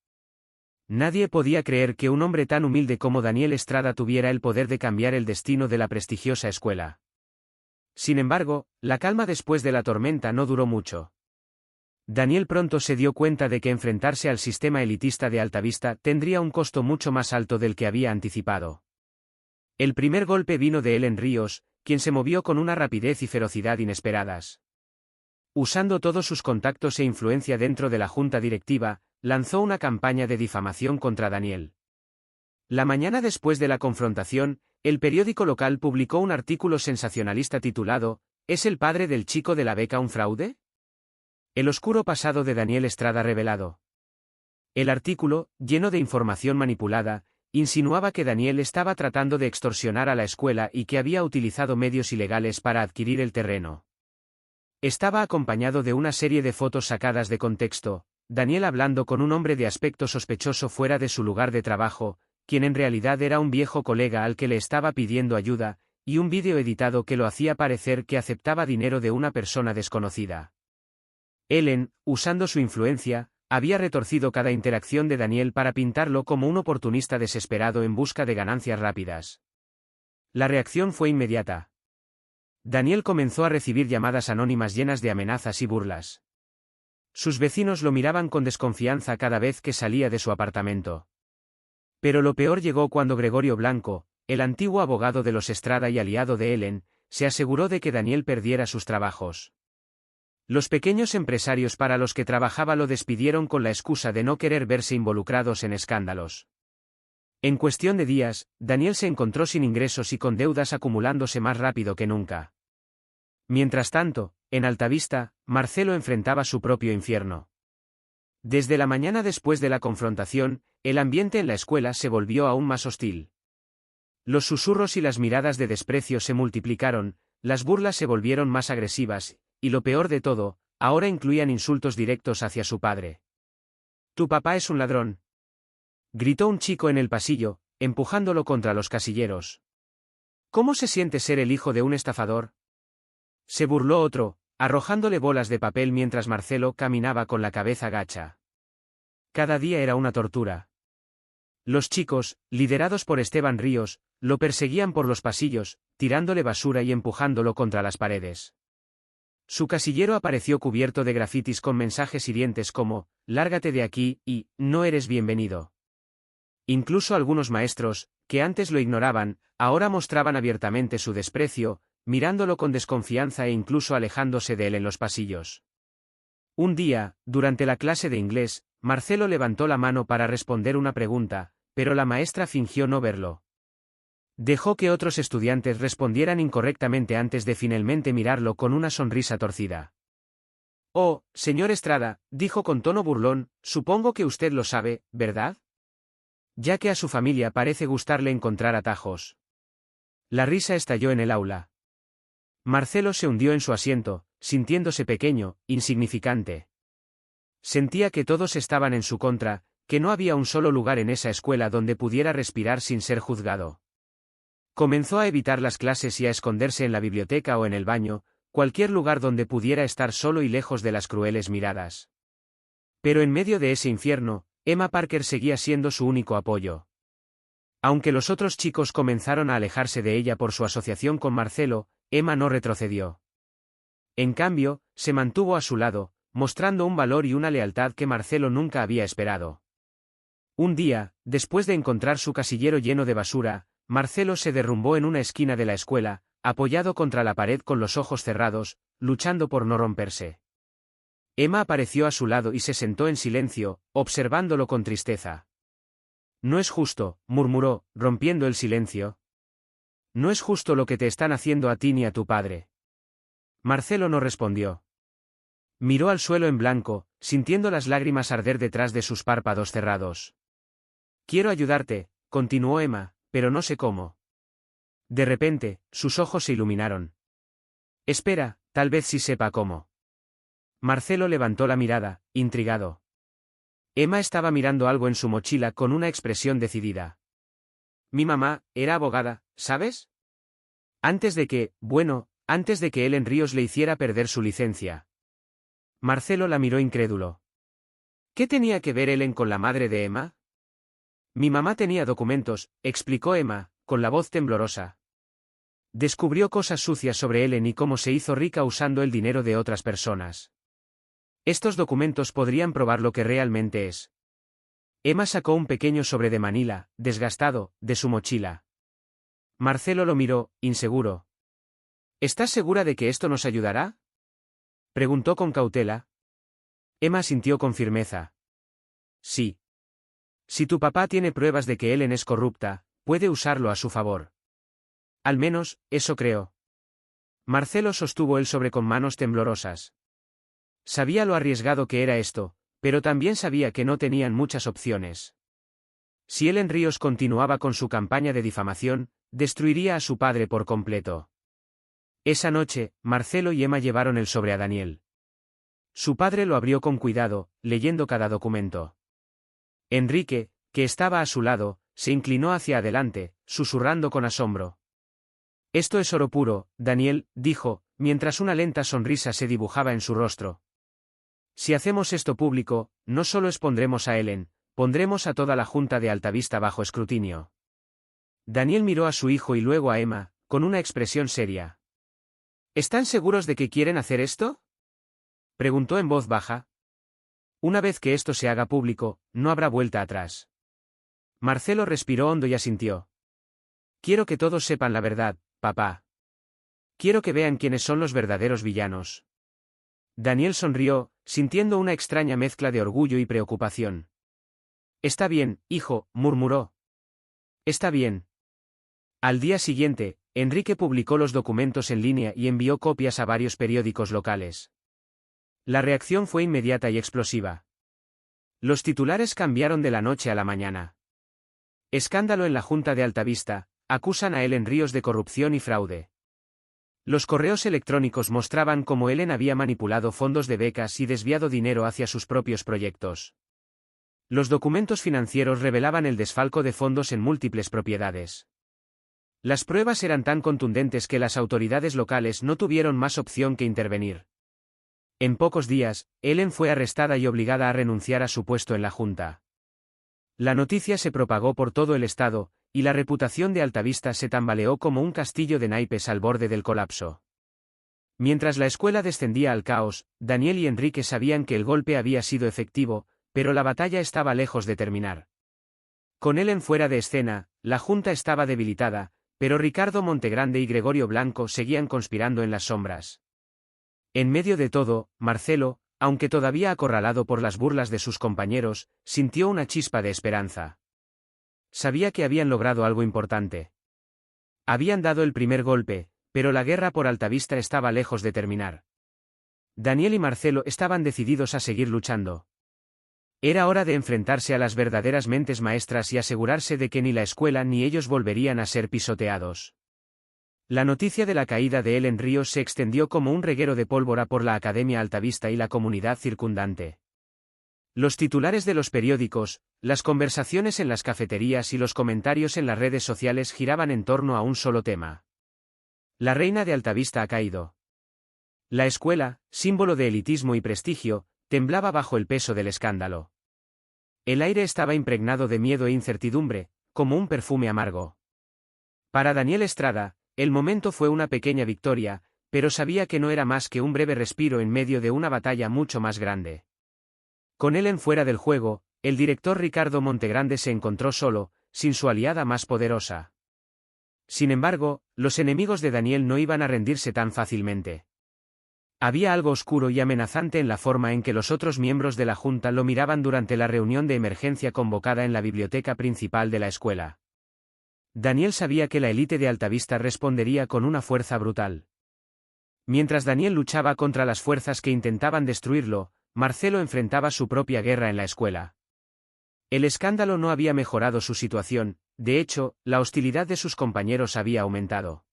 Nadie podía creer que un hombre tan humilde como Daniel Estrada tuviera el poder de cambiar el destino de la prestigiosa escuela. Sin embargo, la calma después de la tormenta no duró mucho. Daniel pronto se dio cuenta de que enfrentarse al sistema elitista de Altavista tendría un costo mucho más alto del que había anticipado. El primer golpe vino de Ellen Ríos, quien se movió con una rapidez y ferocidad inesperadas. Usando todos sus contactos e influencia dentro de la junta directiva, lanzó una campaña de difamación contra Daniel. La mañana después de la confrontación, el periódico local publicó un artículo sensacionalista titulado ¿Es el padre del chico de la beca un fraude? El oscuro pasado de Daniel Estrada revelado. El artículo, lleno de información manipulada, insinuaba que Daniel estaba tratando de extorsionar a la escuela y que había utilizado medios ilegales para adquirir el terreno. Estaba acompañado de una serie de fotos sacadas de contexto, Daniel hablando con un hombre de aspecto sospechoso fuera de su lugar de trabajo, quien en realidad era un viejo colega al que le estaba pidiendo ayuda, y un vídeo editado que lo hacía parecer que aceptaba dinero de una persona desconocida. Ellen, usando su influencia, había retorcido cada interacción de Daniel para pintarlo como un oportunista desesperado en busca de ganancias rápidas. La reacción fue inmediata. Daniel comenzó a recibir llamadas anónimas llenas de amenazas y burlas. Sus vecinos lo miraban con desconfianza cada vez que salía de su apartamento. Pero lo peor llegó cuando Gregorio Blanco, el antiguo abogado de los Estrada y aliado de Ellen, se aseguró de que Daniel perdiera sus trabajos. Los pequeños empresarios para los que trabajaba lo despidieron con la excusa de no querer verse involucrados en escándalos. En cuestión de días, Daniel se encontró sin ingresos y con deudas acumulándose más rápido que nunca. Mientras tanto, en Altavista, Marcelo enfrentaba su propio infierno. Desde la mañana después de la confrontación, el ambiente en la escuela se volvió aún más hostil. Los susurros y las miradas de desprecio se multiplicaron, las burlas se volvieron más agresivas, y lo peor de todo, ahora incluían insultos directos hacia su padre. «Tu papá es un ladrón», gritó un chico en el pasillo, empujándolo contra los casilleros. «¿Cómo se siente ser el hijo de un estafador?», se burló otro, arrojándole bolas de papel mientras Marcelo caminaba con la cabeza gacha. Cada día era una tortura. Los chicos, liderados por Esteban Ríos, lo perseguían por los pasillos, tirándole basura y empujándolo contra las paredes. Su casillero apareció cubierto de grafitis con mensajes hirientes como, «Lárgate de aquí» y «No eres bienvenido». Incluso algunos maestros, que antes lo ignoraban, ahora mostraban abiertamente su desprecio, mirándolo con desconfianza e incluso alejándose de él en los pasillos. Un día, durante la clase de inglés, Marcelo levantó la mano para responder una pregunta, pero la maestra fingió no verlo. Dejó que otros estudiantes respondieran incorrectamente antes de finalmente mirarlo con una sonrisa torcida. «Oh, señor Estrada», dijo con tono burlón, «supongo que usted lo sabe, ¿verdad? Ya que a su familia parece gustarle encontrar atajos». La risa estalló en el aula. Marcelo se hundió en su asiento, sintiéndose pequeño, insignificante. Sentía que todos estaban en su contra, que no había un solo lugar en esa escuela donde pudiera respirar sin ser juzgado. Comenzó a evitar las clases y a esconderse en la biblioteca o en el baño, cualquier lugar donde pudiera estar solo y lejos de las crueles miradas. Pero en medio de ese infierno, Emma Parker seguía siendo su único apoyo. Aunque los otros chicos comenzaron a alejarse de ella por su asociación con Marcelo, Emma no retrocedió. En cambio, se mantuvo a su lado, mostrando un valor y una lealtad que Marcelo nunca había esperado. Un día, después de encontrar su casillero lleno de basura, Marcelo se derrumbó en una esquina de la escuela, apoyado contra la pared con los ojos cerrados, luchando por no romperse. Emma apareció a su lado y se sentó en silencio, observándolo con tristeza. «No es justo», murmuró, rompiendo el silencio. «No es justo lo que te están haciendo a ti ni a tu padre». Marcelo no respondió. Miró al suelo en blanco, sintiendo las lágrimas arder detrás de sus párpados cerrados. «Quiero ayudarte», continuó Emma, «pero no sé cómo». De repente, sus ojos se iluminaron. «Espera, tal vez sí sepa cómo». Marcelo levantó la mirada, intrigado. Emma estaba mirando algo en su mochila con una expresión decidida. «Mi mamá era abogada, ¿sabes? Antes de que Ellen Ríos le hiciera perder su licencia». Marcelo la miró incrédulo. ¿Qué tenía que ver Ellen con la madre de Emma? «Mi mamá tenía documentos», explicó Emma, con la voz temblorosa. Descubrió cosas sucias sobre Ellen y cómo se hizo rica usando el dinero de otras personas. Estos documentos podrían probar lo que realmente es. Emma sacó un pequeño sobre de Manila, desgastado, de su mochila. Marcelo lo miró, inseguro. ¿Estás segura de que esto nos ayudará?, preguntó con cautela. Emma sintió con firmeza. Sí. Si tu papá tiene pruebas de que Ellen es corrupta, puede usarlo a su favor. Al menos, eso creo. Marcelo sostuvo el sobre con manos temblorosas. Sabía lo arriesgado que era esto, pero también sabía que no tenían muchas opciones. Si Ellen Ríos continuaba con su campaña de difamación, destruiría a su padre por completo. Esa noche, Marcelo y Emma llevaron el sobre a Daniel. Su padre lo abrió con cuidado, leyendo cada documento. Enrique, que estaba a su lado, se inclinó hacia adelante, susurrando con asombro. «Esto es oro puro», Daniel, dijo, mientras una lenta sonrisa se dibujaba en su rostro. «Si hacemos esto público, no solo expondremos a Ellen, pondremos a toda la Junta de Altavista bajo escrutinio». Daniel miró a su hijo y luego a Emma, con una expresión seria. «¿Están seguros de que quieren hacer esto?», preguntó en voz baja. «Una vez que esto se haga público, no habrá vuelta atrás». Marcelo respiró hondo y asintió. «Quiero que todos sepan la verdad, papá. Quiero que vean quiénes son los verdaderos villanos». Daniel sonrió, sintiendo una extraña mezcla de orgullo y preocupación. «Está bien, hijo», murmuró. «Está bien». Al día siguiente, Enrique publicó los documentos en línea y envió copias a varios periódicos locales. La reacción fue inmediata y explosiva. Los titulares cambiaron de la noche a la mañana. Escándalo en la Junta de Altavista, acusan a Ellen Ríos de corrupción y fraude. Los correos electrónicos mostraban cómo Ellen había manipulado fondos de becas y desviado dinero hacia sus propios proyectos. Los documentos financieros revelaban el desfalco de fondos en múltiples propiedades. Las pruebas eran tan contundentes que las autoridades locales no tuvieron más opción que intervenir. En pocos días, Ellen fue arrestada y obligada a renunciar a su puesto en la Junta. La noticia se propagó por todo el estado, y la reputación de Altavista se tambaleó como un castillo de naipes al borde del colapso. Mientras la escuela descendía al caos, Daniel y Enrique sabían que el golpe había sido efectivo, pero la batalla estaba lejos de terminar. Con Ellen fuera de escena, la Junta estaba debilitada, pero Ricardo Montegrande y Gregorio Blanco seguían conspirando en las sombras. En medio de todo, Marcelo, aunque todavía acorralado por las burlas de sus compañeros, sintió una chispa de esperanza. Sabía que habían logrado algo importante. Habían dado el primer golpe, pero la guerra por Altavista estaba lejos de terminar. Daniel y Marcelo estaban decididos a seguir luchando. Era hora de enfrentarse a las verdaderas mentes maestras y asegurarse de que ni la escuela ni ellos volverían a ser pisoteados. La noticia de la caída de Ellen Ríos se extendió como un reguero de pólvora por la Academia Altavista y la comunidad circundante. Los titulares de los periódicos, las conversaciones en las cafeterías y los comentarios en las redes sociales giraban en torno a un solo tema. La reina de Altavista ha caído. La escuela, símbolo de elitismo y prestigio, temblaba bajo el peso del escándalo. El aire estaba impregnado de miedo e incertidumbre, como un perfume amargo. Para Daniel Estrada, el momento fue una pequeña victoria, pero sabía que no era más que un breve respiro en medio de una batalla mucho más grande. Con él en fuera del juego, el director Ricardo Montegrande se encontró solo, sin su aliada más poderosa. Sin embargo, los enemigos de Daniel no iban a rendirse tan fácilmente. Había algo oscuro y amenazante en la forma en que los otros miembros de la Junta lo miraban durante la reunión de emergencia convocada en la biblioteca principal de la escuela. Daniel sabía que la élite de Altavista respondería con una fuerza brutal. Mientras Daniel luchaba contra las fuerzas que intentaban destruirlo, Marcelo enfrentaba su propia guerra en la escuela. El escándalo no había mejorado su situación, de hecho, la hostilidad de sus compañeros había aumentado.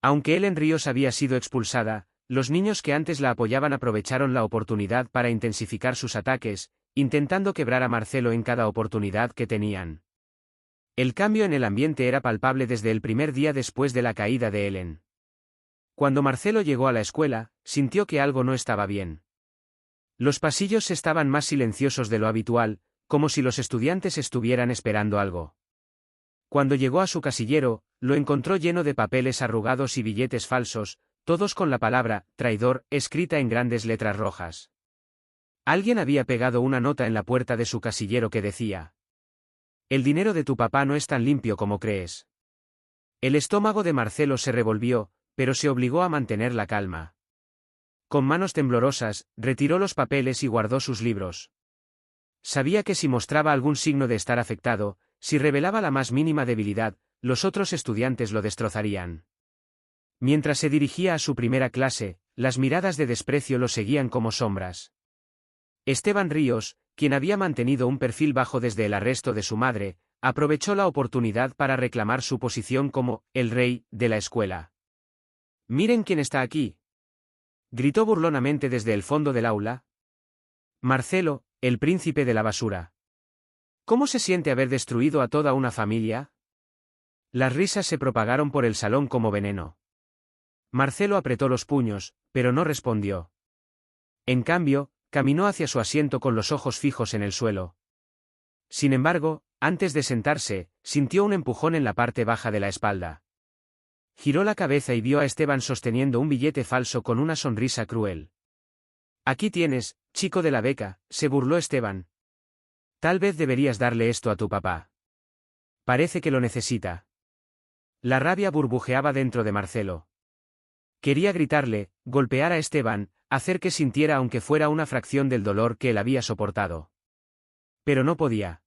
Aunque Ellen Ríos había sido expulsada, los niños que antes la apoyaban aprovecharon la oportunidad para intensificar sus ataques, intentando quebrar a Marcelo en cada oportunidad que tenían. El cambio en el ambiente era palpable desde el primer día después de la caída de Ellen. Cuando Marcelo llegó a la escuela, sintió que algo no estaba bien. Los pasillos estaban más silenciosos de lo habitual, como si los estudiantes estuvieran esperando algo. Cuando llegó a su casillero, lo encontró lleno de papeles arrugados y billetes falsos, todos con la palabra «traidor» escrita en grandes letras rojas. Alguien había pegado una nota en la puerta de su casillero que decía: «El dinero de tu papá no es tan limpio como crees». El estómago de Marcelo se revolvió, pero se obligó a mantener la calma. Con manos temblorosas, retiró los papeles y guardó sus libros. Sabía que si mostraba algún signo de estar afectado, si revelaba la más mínima debilidad, los otros estudiantes lo destrozarían. Mientras se dirigía a su primera clase, las miradas de desprecio lo seguían como sombras. Esteban Ríos, quien había mantenido un perfil bajo desde el arresto de su madre, aprovechó la oportunidad para reclamar su posición como el rey de la escuela. «¡Miren quién está aquí!», gritó burlonamente desde el fondo del aula. «Marcelo, el príncipe de la basura. ¿Cómo se siente haber destruido a toda una familia?». Las risas se propagaron por el salón como veneno. Marcelo apretó los puños, pero no respondió. En cambio, caminó hacia su asiento con los ojos fijos en el suelo. Sin embargo, antes de sentarse, sintió un empujón en la parte baja de la espalda. Giró la cabeza y vio a Esteban sosteniendo un billete falso con una sonrisa cruel. «Aquí tienes, chico de la beca», se burló Esteban. «Tal vez deberías darle esto a tu papá. Parece que lo necesita». La rabia burbujeaba dentro de Marcelo. Quería gritarle, golpear a Esteban, hacer que sintiera aunque fuera una fracción del dolor que él había soportado. Pero no podía.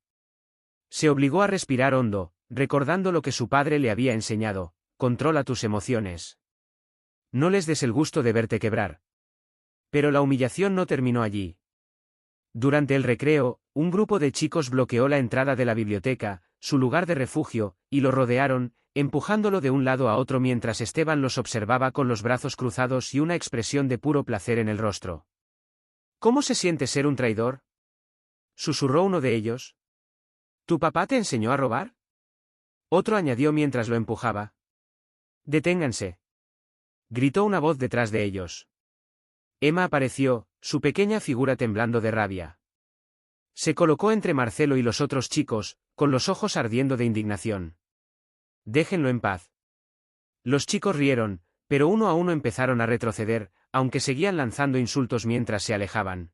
Se obligó a respirar hondo, recordando lo que su padre le había enseñado: controla tus emociones. No les des el gusto de verte quebrar. Pero la humillación no terminó allí. Durante el recreo, un grupo de chicos bloqueó la entrada de la biblioteca, su lugar de refugio, y lo rodearon, empujándolo de un lado a otro mientras Esteban los observaba con los brazos cruzados y una expresión de puro placer en el rostro. «¿Cómo se siente ser un traidor?», susurró uno de ellos. «¿Tu papá te enseñó a robar?», otro añadió mientras lo empujaba. «Deténganse», gritó una voz detrás de ellos. Emma apareció, su pequeña figura temblando de rabia. Se colocó entre Marcelo y los otros chicos, con los ojos ardiendo de indignación. «Déjenlo en paz». Los chicos rieron, pero uno a uno empezaron a retroceder, aunque seguían lanzando insultos mientras se alejaban.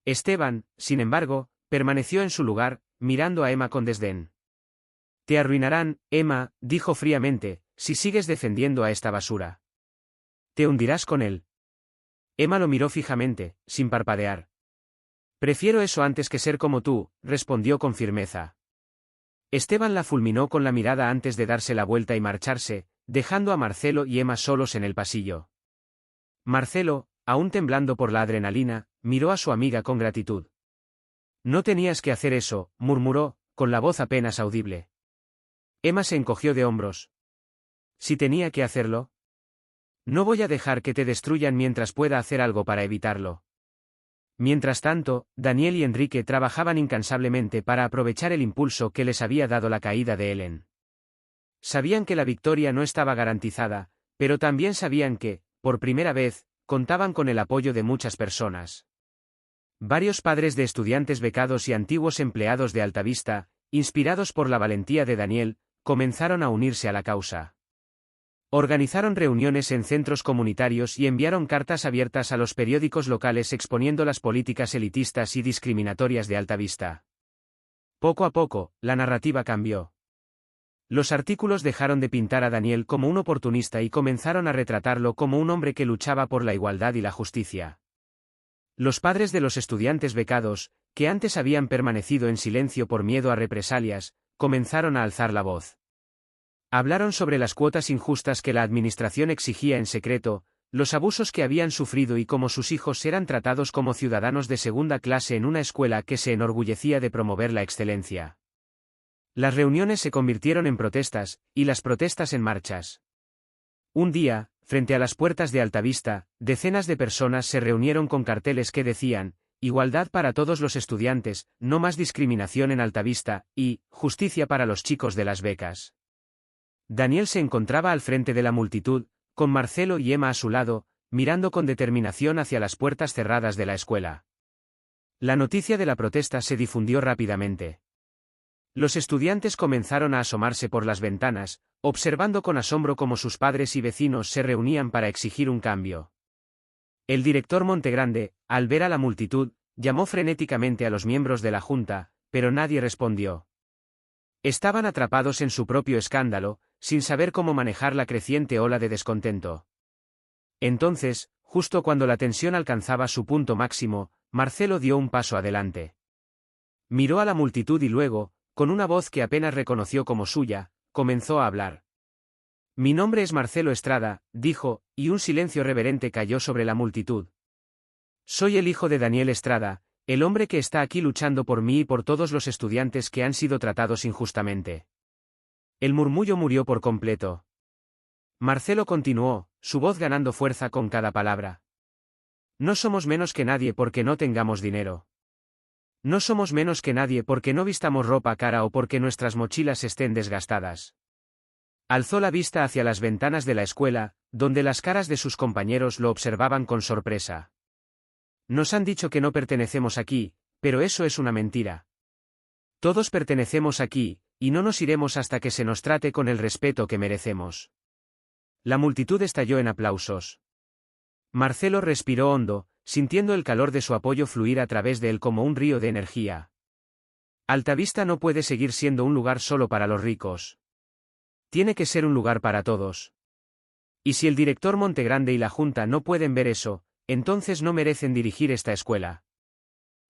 Esteban, sin embargo, permaneció en su lugar, mirando a Emma con desdén. «Te arruinarán, Emma», dijo fríamente, «si sigues defendiendo a esta basura. Te hundirás con él». Emma lo miró fijamente, sin parpadear. «Prefiero eso antes que ser como tú», respondió con firmeza. Esteban la fulminó con la mirada antes de darse la vuelta y marcharse, dejando a Marcelo y Emma solos en el pasillo. Marcelo, aún temblando por la adrenalina, miró a su amiga con gratitud. «No tenías que hacer eso», murmuró, con la voz apenas audible. Emma se encogió de hombros. «¿Si tenía que hacerlo? No voy a dejar que te destruyan mientras pueda hacer algo para evitarlo». Mientras tanto, Daniel y Enrique trabajaban incansablemente para aprovechar el impulso que les había dado la caída de Ellen. Sabían que la victoria no estaba garantizada, pero también sabían que, por primera vez, contaban con el apoyo de muchas personas. Varios padres de estudiantes becados y antiguos empleados de Altavista, inspirados por la valentía de Daniel, comenzaron a unirse a la causa. Organizaron reuniones en centros comunitarios y enviaron cartas abiertas a los periódicos locales exponiendo las políticas elitistas y discriminatorias de Altavista. Poco a poco, la narrativa cambió. Los artículos dejaron de pintar a Daniel como un oportunista y comenzaron a retratarlo como un hombre que luchaba por la igualdad y la justicia. Los padres de los estudiantes becados, que antes habían permanecido en silencio por miedo a represalias, comenzaron a alzar la voz. Hablaron sobre las cuotas injustas que la administración exigía en secreto, los abusos que habían sufrido y cómo sus hijos eran tratados como ciudadanos de segunda clase en una escuela que se enorgullecía de promover la excelencia. Las reuniones se convirtieron en protestas, y las protestas en marchas. Un día, frente a las puertas de Altavista, decenas de personas se reunieron con carteles que decían: igualdad para todos los estudiantes, no más discriminación en Altavista, y justicia para los chicos de las becas. Daniel se encontraba al frente de la multitud, con Marcelo y Emma a su lado, mirando con determinación hacia las puertas cerradas de la escuela. La noticia de la protesta se difundió rápidamente. Los estudiantes comenzaron a asomarse por las ventanas, observando con asombro cómo sus padres y vecinos se reunían para exigir un cambio. El director Montegrande, al ver a la multitud, llamó frenéticamente a los miembros de la junta, pero nadie respondió. Estaban atrapados en su propio escándalo, sin saber cómo manejar la creciente ola de descontento. Entonces, justo cuando la tensión alcanzaba su punto máximo, Marcelo dio un paso adelante. Miró a la multitud y luego, con una voz que apenas reconoció como suya, comenzó a hablar. Mi nombre es Marcelo Estrada, dijo, y un silencio reverente cayó sobre la multitud. Soy el hijo de Daniel Estrada, el hombre que está aquí luchando por mí y por todos los estudiantes que han sido tratados injustamente. El murmullo murió por completo. Marcelo continuó, su voz ganando fuerza con cada palabra. No somos menos que nadie porque no tengamos dinero. No somos menos que nadie porque no vistamos ropa cara o porque nuestras mochilas estén desgastadas. Alzó la vista hacia las ventanas de la escuela, donde las caras de sus compañeros lo observaban con sorpresa. Nos han dicho que no pertenecemos aquí, pero eso es una mentira. Todos pertenecemos aquí, y no nos iremos hasta que se nos trate con el respeto que merecemos. La multitud estalló en aplausos. Marcelo respiró hondo, sintiendo el calor de su apoyo fluir a través de él como un río de energía. Altavista no puede seguir siendo un lugar solo para los ricos. Tiene que ser un lugar para todos. Y si el director Montegrande y la Junta no pueden ver eso, entonces no merecen dirigir esta escuela.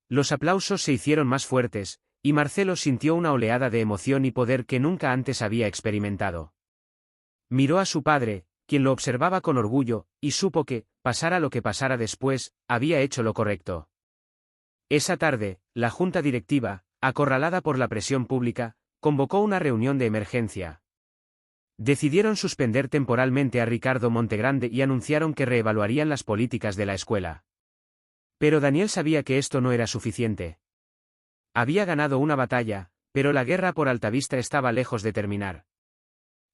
Los aplausos se hicieron más fuertes, y Marcelo sintió una oleada de emoción y poder que nunca antes había experimentado. Miró a su padre, quien lo observaba con orgullo, y supo que, pasara lo que pasara después, había hecho lo correcto. Esa tarde, la junta directiva, acorralada por la presión pública, convocó una reunión de emergencia. Decidieron suspender temporalmente a Ricardo Montegrande y anunciaron que reevaluarían las políticas de la escuela. Pero Daniel sabía que esto no era suficiente. Había ganado una batalla, pero la guerra por Altavista estaba lejos de terminar.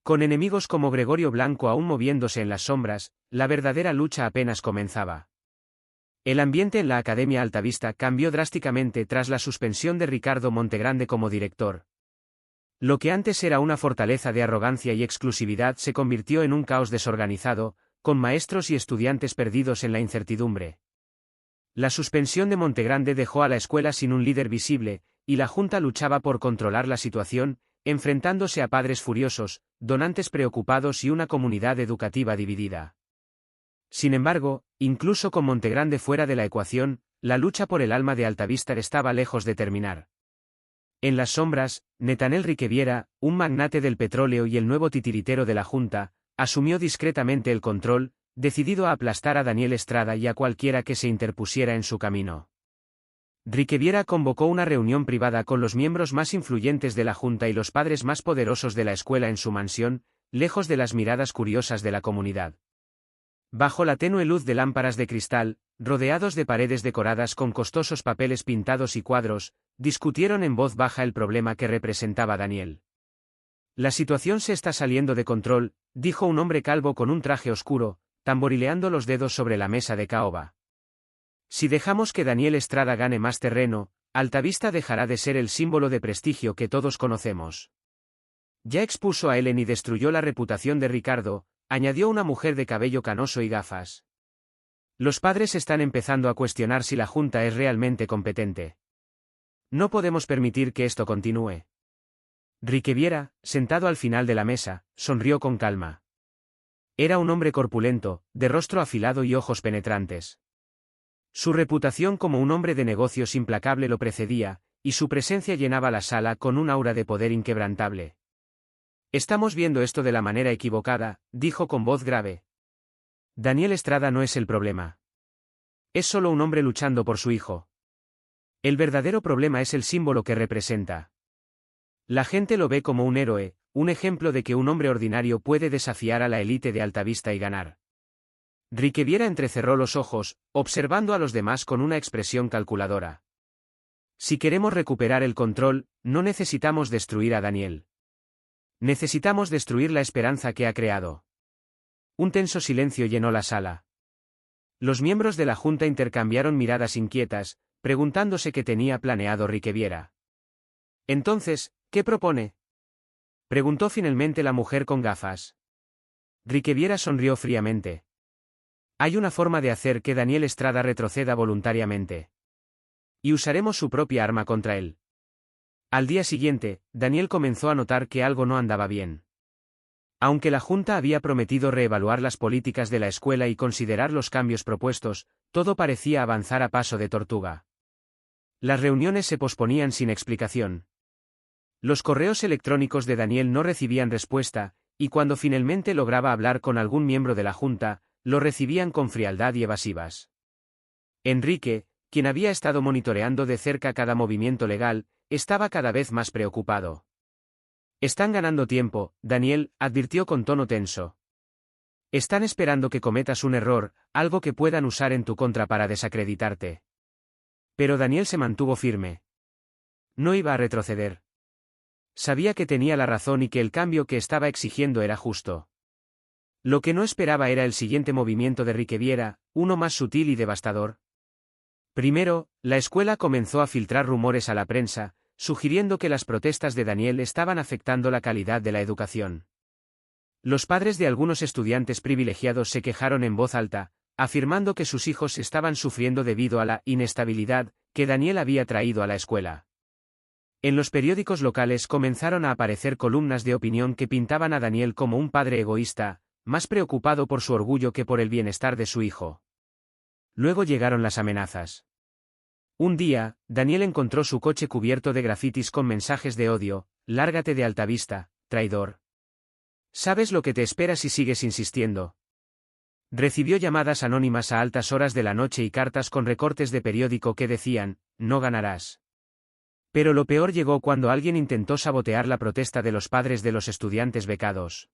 Con enemigos como Gregorio Blanco aún moviéndose en las sombras, la verdadera lucha apenas comenzaba. El ambiente en la Academia Altavista cambió drásticamente tras la suspensión de Ricardo Montegrande como director. Lo que antes era una fortaleza de arrogancia y exclusividad se convirtió en un caos desorganizado, con maestros y estudiantes perdidos en la incertidumbre. La suspensión de Montegrande dejó a la escuela sin un líder visible, y la Junta luchaba por controlar la situación, enfrentándose a padres furiosos, donantes preocupados y una comunidad educativa dividida. Sin embargo, incluso con Montegrande fuera de la ecuación, la lucha por el alma de Altavista estaba lejos de terminar. En las sombras, Netanel Riqueviera, un magnate del petróleo y el nuevo titiritero de la Junta, asumió discretamente el control, decidido a aplastar a Daniel Estrada y a cualquiera que se interpusiera en su camino. Riqueviera convocó una reunión privada con los miembros más influyentes de la Junta y los padres más poderosos de la escuela en su mansión, lejos de las miradas curiosas de la comunidad. Bajo la tenue luz de lámparas de cristal, rodeados de paredes decoradas con costosos papeles pintados y cuadros, discutieron en voz baja el problema que representaba Daniel. La situación se está saliendo de control, dijo un hombre calvo con un traje oscuro, tamborileando los dedos sobre la mesa de caoba. Si dejamos que Daniel Estrada gane más terreno, Altavista dejará de ser el símbolo de prestigio que todos conocemos. Ya expuso a Ellen y destruyó la reputación de Ricardo, añadió una mujer de cabello canoso y gafas. Los padres están empezando a cuestionar si la Junta es realmente competente. No podemos permitir que esto continúe. Riqueviera, sentado al final de la mesa, sonrió con calma. Era un hombre corpulento, de rostro afilado y ojos penetrantes. Su reputación como un hombre de negocios implacable lo precedía, y su presencia llenaba la sala con un aura de poder inquebrantable. Estamos viendo esto de la manera equivocada, dijo con voz grave. Daniel Estrada no es el problema. Es solo un hombre luchando por su hijo. El verdadero problema es el símbolo que representa. La gente lo ve como un héroe, un ejemplo de que un hombre ordinario puede desafiar a la élite de Altavista y ganar. Riqueviera entrecerró los ojos, observando a los demás con una expresión calculadora. Si queremos recuperar el control, no necesitamos destruir a Daniel. Necesitamos destruir la esperanza que ha creado. Un tenso silencio llenó la sala. Los miembros de la Junta intercambiaron miradas inquietas, preguntándose qué tenía planeado Riqueviera. Entonces, ¿qué propone?, preguntó finalmente la mujer con gafas. Riqueviera sonrió fríamente. Hay una forma de hacer que Daniel Estrada retroceda voluntariamente. Y usaremos su propia arma contra él. Al día siguiente, Daniel comenzó a notar que algo no andaba bien. Aunque la Junta había prometido reevaluar las políticas de la escuela y considerar los cambios propuestos, todo parecía avanzar a paso de tortuga. Las reuniones se posponían sin explicación. Los correos electrónicos de Daniel no recibían respuesta, y cuando finalmente lograba hablar con algún miembro de la Junta, lo recibían con frialdad y evasivas. Enrique, quien había estado monitoreando de cerca cada movimiento legal, estaba cada vez más preocupado. Están ganando tiempo, Daniel, advirtió con tono tenso. Están esperando que cometas un error, algo que puedan usar en tu contra para desacreditarte. Pero Daniel se mantuvo firme. No iba a retroceder. Sabía que tenía la razón y que el cambio que estaba exigiendo era justo. Lo que no esperaba era el siguiente movimiento de Riqueviera, uno más sutil y devastador. Primero, la escuela comenzó a filtrar rumores a la prensa, sugiriendo que las protestas de Daniel estaban afectando la calidad de la educación. Los padres de algunos estudiantes privilegiados se quejaron en voz alta, afirmando que sus hijos estaban sufriendo debido a la inestabilidad que Daniel había traído a la escuela. En los periódicos locales comenzaron a aparecer columnas de opinión que pintaban a Daniel como un padre egoísta, más preocupado por su orgullo que por el bienestar de su hijo. Luego llegaron las amenazas. Un día, Daniel encontró su coche cubierto de grafitis con mensajes de odio: «Lárgate de Altavista, traidor. ¿Sabes lo que te espera si sigues insistiendo?». Recibió llamadas anónimas a altas horas de la noche y cartas con recortes de periódico que decían: «No ganarás». Pero lo peor llegó cuando alguien intentó sabotear la protesta de los padres de los estudiantes becados.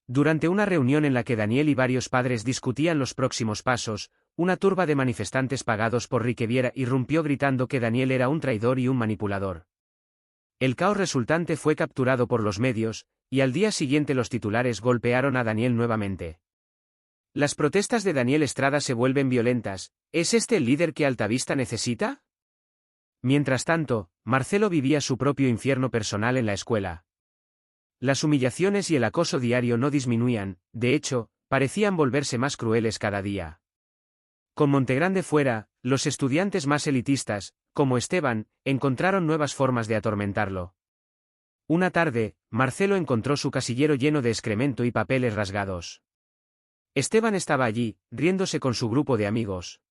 Durante una reunión en la que Daniel y varios padres discutían los próximos pasos, una turba de manifestantes pagados por Riqueviera irrumpió gritando que Daniel era un traidor y un manipulador. El caos resultante fue capturado por los medios, y al día siguiente los titulares golpearon a Daniel nuevamente. Las protestas de Daniel Estrada se vuelven violentas. ¿Es este el líder que Altavista necesita? Mientras tanto, Marcelo vivía su propio infierno personal en la escuela. Las humillaciones y el acoso diario no disminuían, de hecho, parecían volverse más crueles cada día. Con Montegrande fuera, los estudiantes más elitistas, como Esteban, encontraron nuevas formas de atormentarlo. Una tarde, Marcelo encontró su casillero lleno de excremento y papeles rasgados. Esteban estaba allí, riéndose con su grupo de amigos.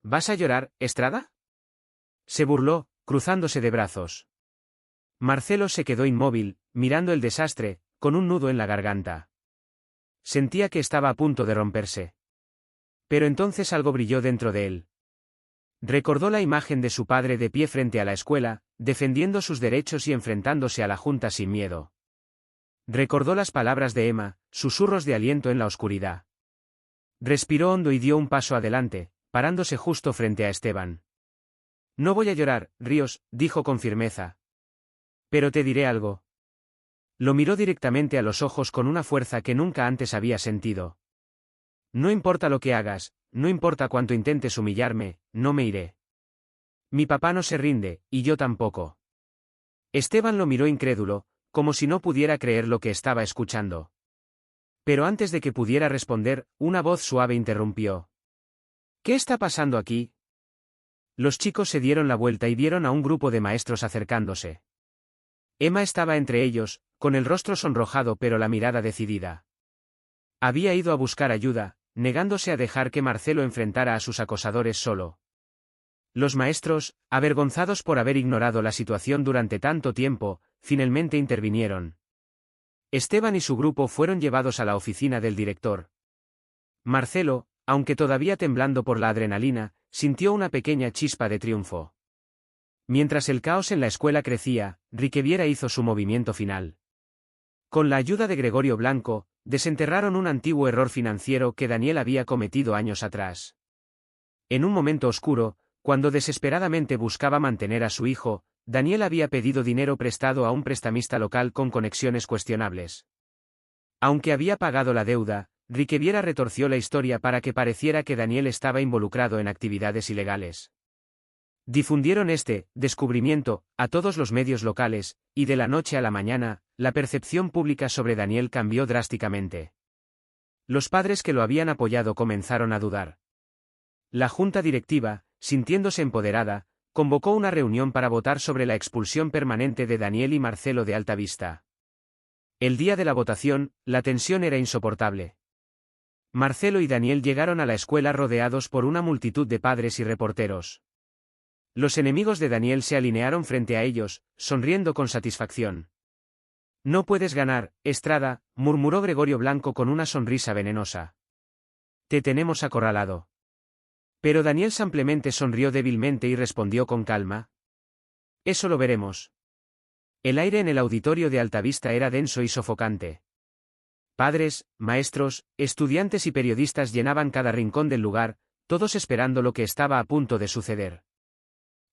¿Vas a llorar, Estrada?, se burló, cruzándose de brazos. Marcelo se quedó inmóvil, mirando el desastre, con un nudo en la garganta. Sentía que estaba a punto de romperse. Pero entonces algo brilló dentro de él. Recordó la imagen de su padre de pie frente a la escuela, defendiendo sus derechos y enfrentándose a la Junta sin miedo. Recordó las palabras de Emma, susurros de aliento en la oscuridad. Respiró hondo y dio un paso adelante, parándose justo frente a Esteban. «No voy a llorar, Ríos», dijo con firmeza. «Pero te diré algo». Lo miró directamente a los ojos con una fuerza que nunca antes había sentido. «No importa lo que hagas, no importa cuánto intentes humillarme, no me iré. Mi papá no se rinde, y yo tampoco. Esteban lo miró incrédulo, como si no pudiera creer lo que estaba escuchando. Pero antes de que pudiera responder, una voz suave interrumpió. ¿Qué está pasando aquí? Los chicos se dieron la vuelta y vieron a un grupo de maestros acercándose. Emma estaba entre ellos, con el rostro sonrojado pero la mirada decidida. Había ido a buscar ayuda, negándose a dejar que Marcelo enfrentara a sus acosadores solo. Los maestros, avergonzados por haber ignorado la situación durante tanto tiempo, finalmente intervinieron. Esteban y su grupo fueron llevados a la oficina del director. Marcelo, aunque todavía temblando por la adrenalina, sintió una pequeña chispa de triunfo. Mientras el caos en la escuela crecía, Riqueviera hizo su movimiento final. Con la ayuda de Gregorio Blanco, desenterraron un antiguo error financiero que Daniel había cometido años atrás. En un momento oscuro, cuando desesperadamente buscaba mantener a su hijo, Daniel había pedido dinero prestado a un prestamista local con conexiones cuestionables. Aunque había pagado la deuda, Riqueviera retorció la historia para que pareciera que Daniel estaba involucrado en actividades ilegales. Difundieron este descubrimiento a todos los medios locales, y de la noche a la mañana, la percepción pública sobre Daniel cambió drásticamente. Los padres que lo habían apoyado comenzaron a dudar. La junta directiva, sintiéndose empoderada, convocó una reunión para votar sobre la expulsión permanente de Daniel y Marcelo de Alta Vista. El día de la votación, la tensión era insoportable. Marcelo y Daniel llegaron a la escuela rodeados por una multitud de padres y reporteros. Los enemigos de Daniel se alinearon frente a ellos, sonriendo con satisfacción. No puedes ganar, Estrada, murmuró Gregorio Blanco con una sonrisa venenosa. Te tenemos acorralado. Pero Daniel simplemente sonrió débilmente y respondió con calma. Eso lo veremos. El aire en el auditorio de Altavista era denso y sofocante. Padres, maestros, estudiantes y periodistas llenaban cada rincón del lugar, todos esperando lo que estaba a punto de suceder.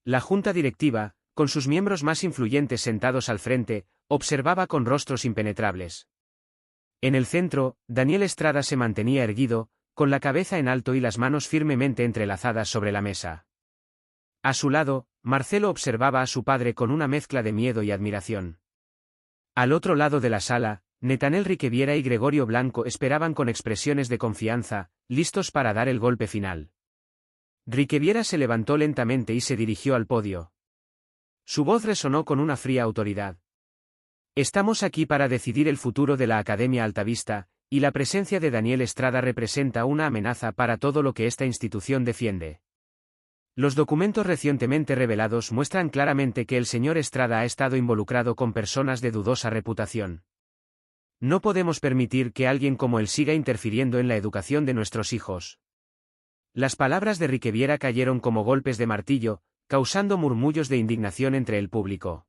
La junta directiva, con sus miembros más influyentes sentados al frente, observaba con rostros impenetrables. En el centro, Daniel Estrada se mantenía erguido, con la cabeza en alto y las manos firmemente entrelazadas sobre la mesa. A su lado, Marcelo observaba a su padre con una mezcla de miedo y admiración. Al otro lado de la sala, Netanel Riqueviera y Gregorio Blanco esperaban con expresiones de confianza, listos para dar el golpe final. Riqueviera se levantó lentamente y se dirigió al podio. Su voz resonó con una fría autoridad. Estamos aquí para decidir el futuro de la Academia Altavista, y la presencia de Daniel Estrada representa una amenaza para todo lo que esta institución defiende. Los documentos recientemente revelados muestran claramente que el señor Estrada ha estado involucrado con personas de dudosa reputación. No podemos permitir que alguien como él siga interfiriendo en la educación de nuestros hijos. Las palabras de Riqueviera cayeron como golpes de martillo, causando murmullos de indignación entre el público.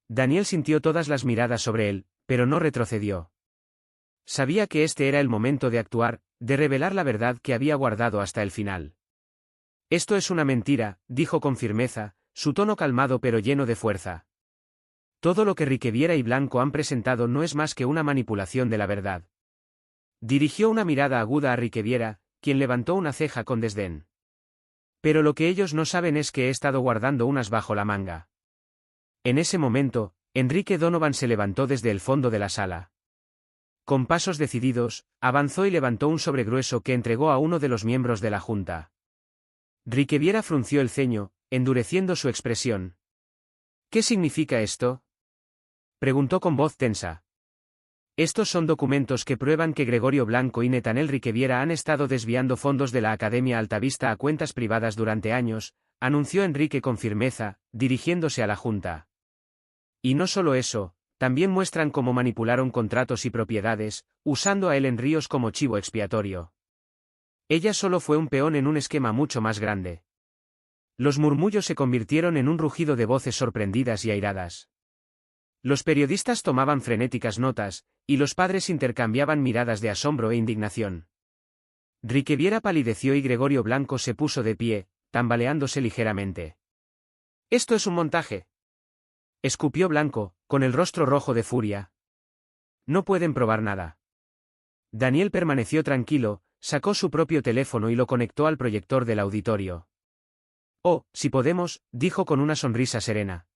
Daniel sintió todas las miradas sobre él, pero no retrocedió. Sabía que este era el momento de actuar, de revelar la verdad que había guardado hasta el final. Esto es una mentira, dijo con firmeza, su tono calmado pero lleno de fuerza. Todo lo que Riqueviera y Blanco han presentado no es más que una manipulación de la verdad. Dirigió una mirada aguda a Riqueviera, quien levantó una ceja con desdén. Pero lo que ellos no saben es que he estado guardando unas bajo la manga. En ese momento, Enrique Donovan se levantó desde el fondo de la sala. Con pasos decididos, avanzó y levantó un sobre grueso que entregó a uno de los miembros de la junta. Riqueviera frunció el ceño, endureciendo su expresión. ¿Qué significa esto?, preguntó con voz tensa. Estos son documentos que prueban que Gregorio Blanco y Netanel Riqueviera han estado desviando fondos de la Academia Altavista a cuentas privadas durante años, anunció Enrique con firmeza, dirigiéndose a la junta. Y no solo eso, también muestran cómo manipularon contratos y propiedades, usando a Ellen Ríos como chivo expiatorio. Ella solo fue un peón en un esquema mucho más grande. Los murmullos se convirtieron en un rugido de voces sorprendidas y airadas. Los periodistas tomaban frenéticas notas, y los padres intercambiaban miradas de asombro e indignación. Riqueviera palideció y Gregorio Blanco se puso de pie, tambaleándose ligeramente. «Esto es un montaje», escupió Blanco, con el rostro rojo de furia. «No pueden probar nada». Daniel permaneció tranquilo, sacó su propio teléfono y lo conectó al proyector del auditorio. Oh, si podemos, dijo con una sonrisa serena.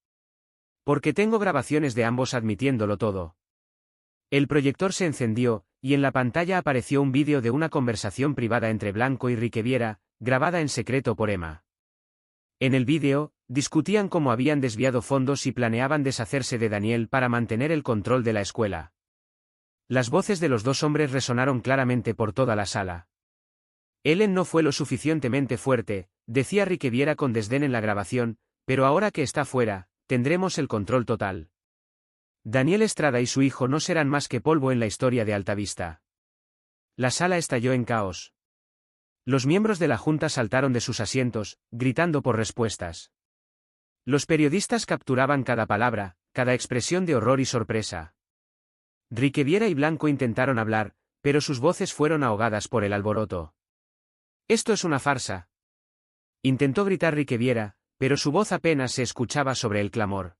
Porque tengo grabaciones de ambos admitiéndolo todo. El proyector se encendió, y en la pantalla apareció un vídeo de una conversación privada entre Blanco y Riqueviera, grabada en secreto por Emma. En el vídeo, discutían cómo habían desviado fondos y planeaban deshacerse de Daniel para mantener el control de la escuela. Las voces de los dos hombres resonaron claramente por toda la sala. Ellen no fue lo suficientemente fuerte, decía Riqueviera con desdén en la grabación, pero ahora que está fuera, tendremos el control total. Daniel Estrada y su hijo no serán más que polvo en la historia de Altavista. La sala estalló en caos. Los miembros de la Junta saltaron de sus asientos, gritando por respuestas. Los periodistas capturaban cada palabra, cada expresión de horror y sorpresa. Riqueviera y Blanco intentaron hablar, pero sus voces fueron ahogadas por el alboroto. «Esto es una farsa», intentó gritar Riqueviera, pero su voz apenas se escuchaba sobre el clamor.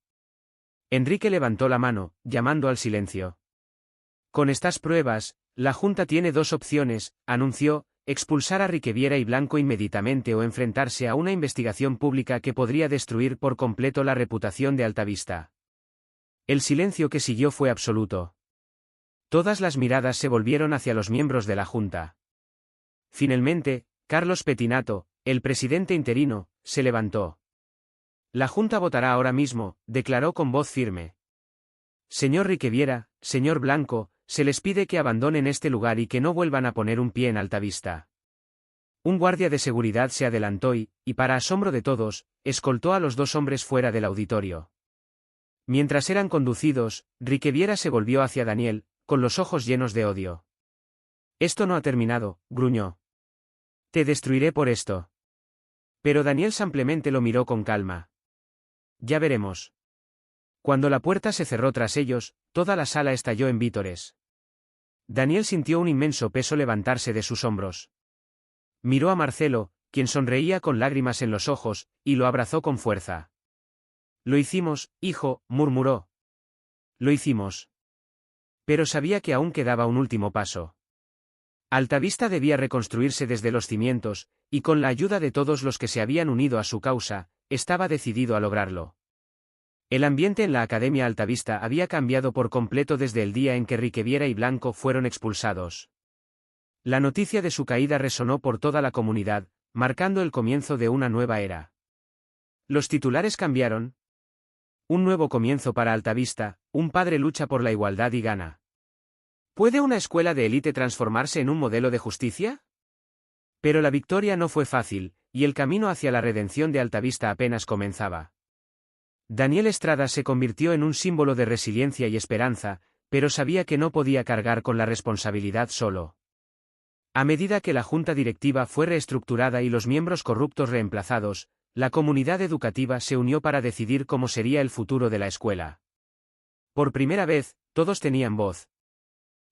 Enrique levantó la mano, llamando al silencio. «Con estas pruebas, la Junta tiene dos opciones», anunció, expulsar a Riqueviera y Blanco inmediatamente o enfrentarse a una investigación pública que podría destruir por completo la reputación de Altavista. El silencio que siguió fue absoluto. Todas las miradas se volvieron hacia los miembros de la Junta. Finalmente, Carlos Petinato, el presidente interino, se levantó. «La Junta votará ahora mismo», declaró con voz firme. «Señor Riqueviera, señor Blanco, se les pide que abandonen este lugar y que no vuelvan a poner un pie en Altavista». Un guardia de seguridad se adelantó y, para asombro de todos, escoltó a los dos hombres fuera del auditorio. Mientras eran conducidos, Riqueviera se volvió hacia Daniel, con los ojos llenos de odio. «Esto no ha terminado», gruñó. «Te destruiré por esto». Pero Daniel simplemente lo miró con calma. «Ya veremos». Cuando la puerta se cerró tras ellos, toda la sala estalló en vítores. Daniel sintió un inmenso peso levantarse de sus hombros. Miró a Marcelo, quien sonreía con lágrimas en los ojos, y lo abrazó con fuerza. «Lo hicimos, hijo», murmuró. «Lo hicimos». Pero sabía que aún quedaba un último paso. Altavista debía reconstruirse desde los cimientos, y con la ayuda de todos los que se habían unido a su causa, estaba decidido a lograrlo. El ambiente en la Academia Altavista había cambiado por completo desde el día en que Riqueviera y Blanco fueron expulsados. La noticia de su caída resonó por toda la comunidad, marcando el comienzo de una nueva era. Los titulares cambiaron. Un nuevo comienzo para Altavista, un padre lucha por la igualdad y gana. ¿Puede una escuela de élite transformarse en un modelo de justicia? Pero la victoria no fue fácil, y el camino hacia la redención de Altavista apenas comenzaba. Daniel Estrada se convirtió en un símbolo de resiliencia y esperanza, pero sabía que no podía cargar con la responsabilidad solo. A medida que la junta directiva fue reestructurada y los miembros corruptos reemplazados, la comunidad educativa se unió para decidir cómo sería el futuro de la escuela. Por primera vez, todos tenían voz.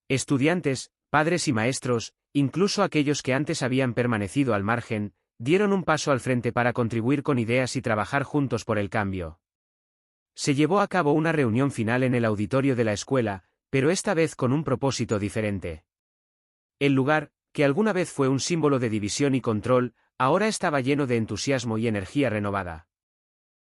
Estudiantes, padres y maestros, incluso aquellos que antes habían permanecido al margen, dieron un paso al frente para contribuir con ideas y trabajar juntos por el cambio. Se llevó a cabo una reunión final en el auditorio de la escuela, pero esta vez con un propósito diferente. El lugar, que alguna vez fue un símbolo de división y control, ahora estaba lleno de entusiasmo y energía renovada.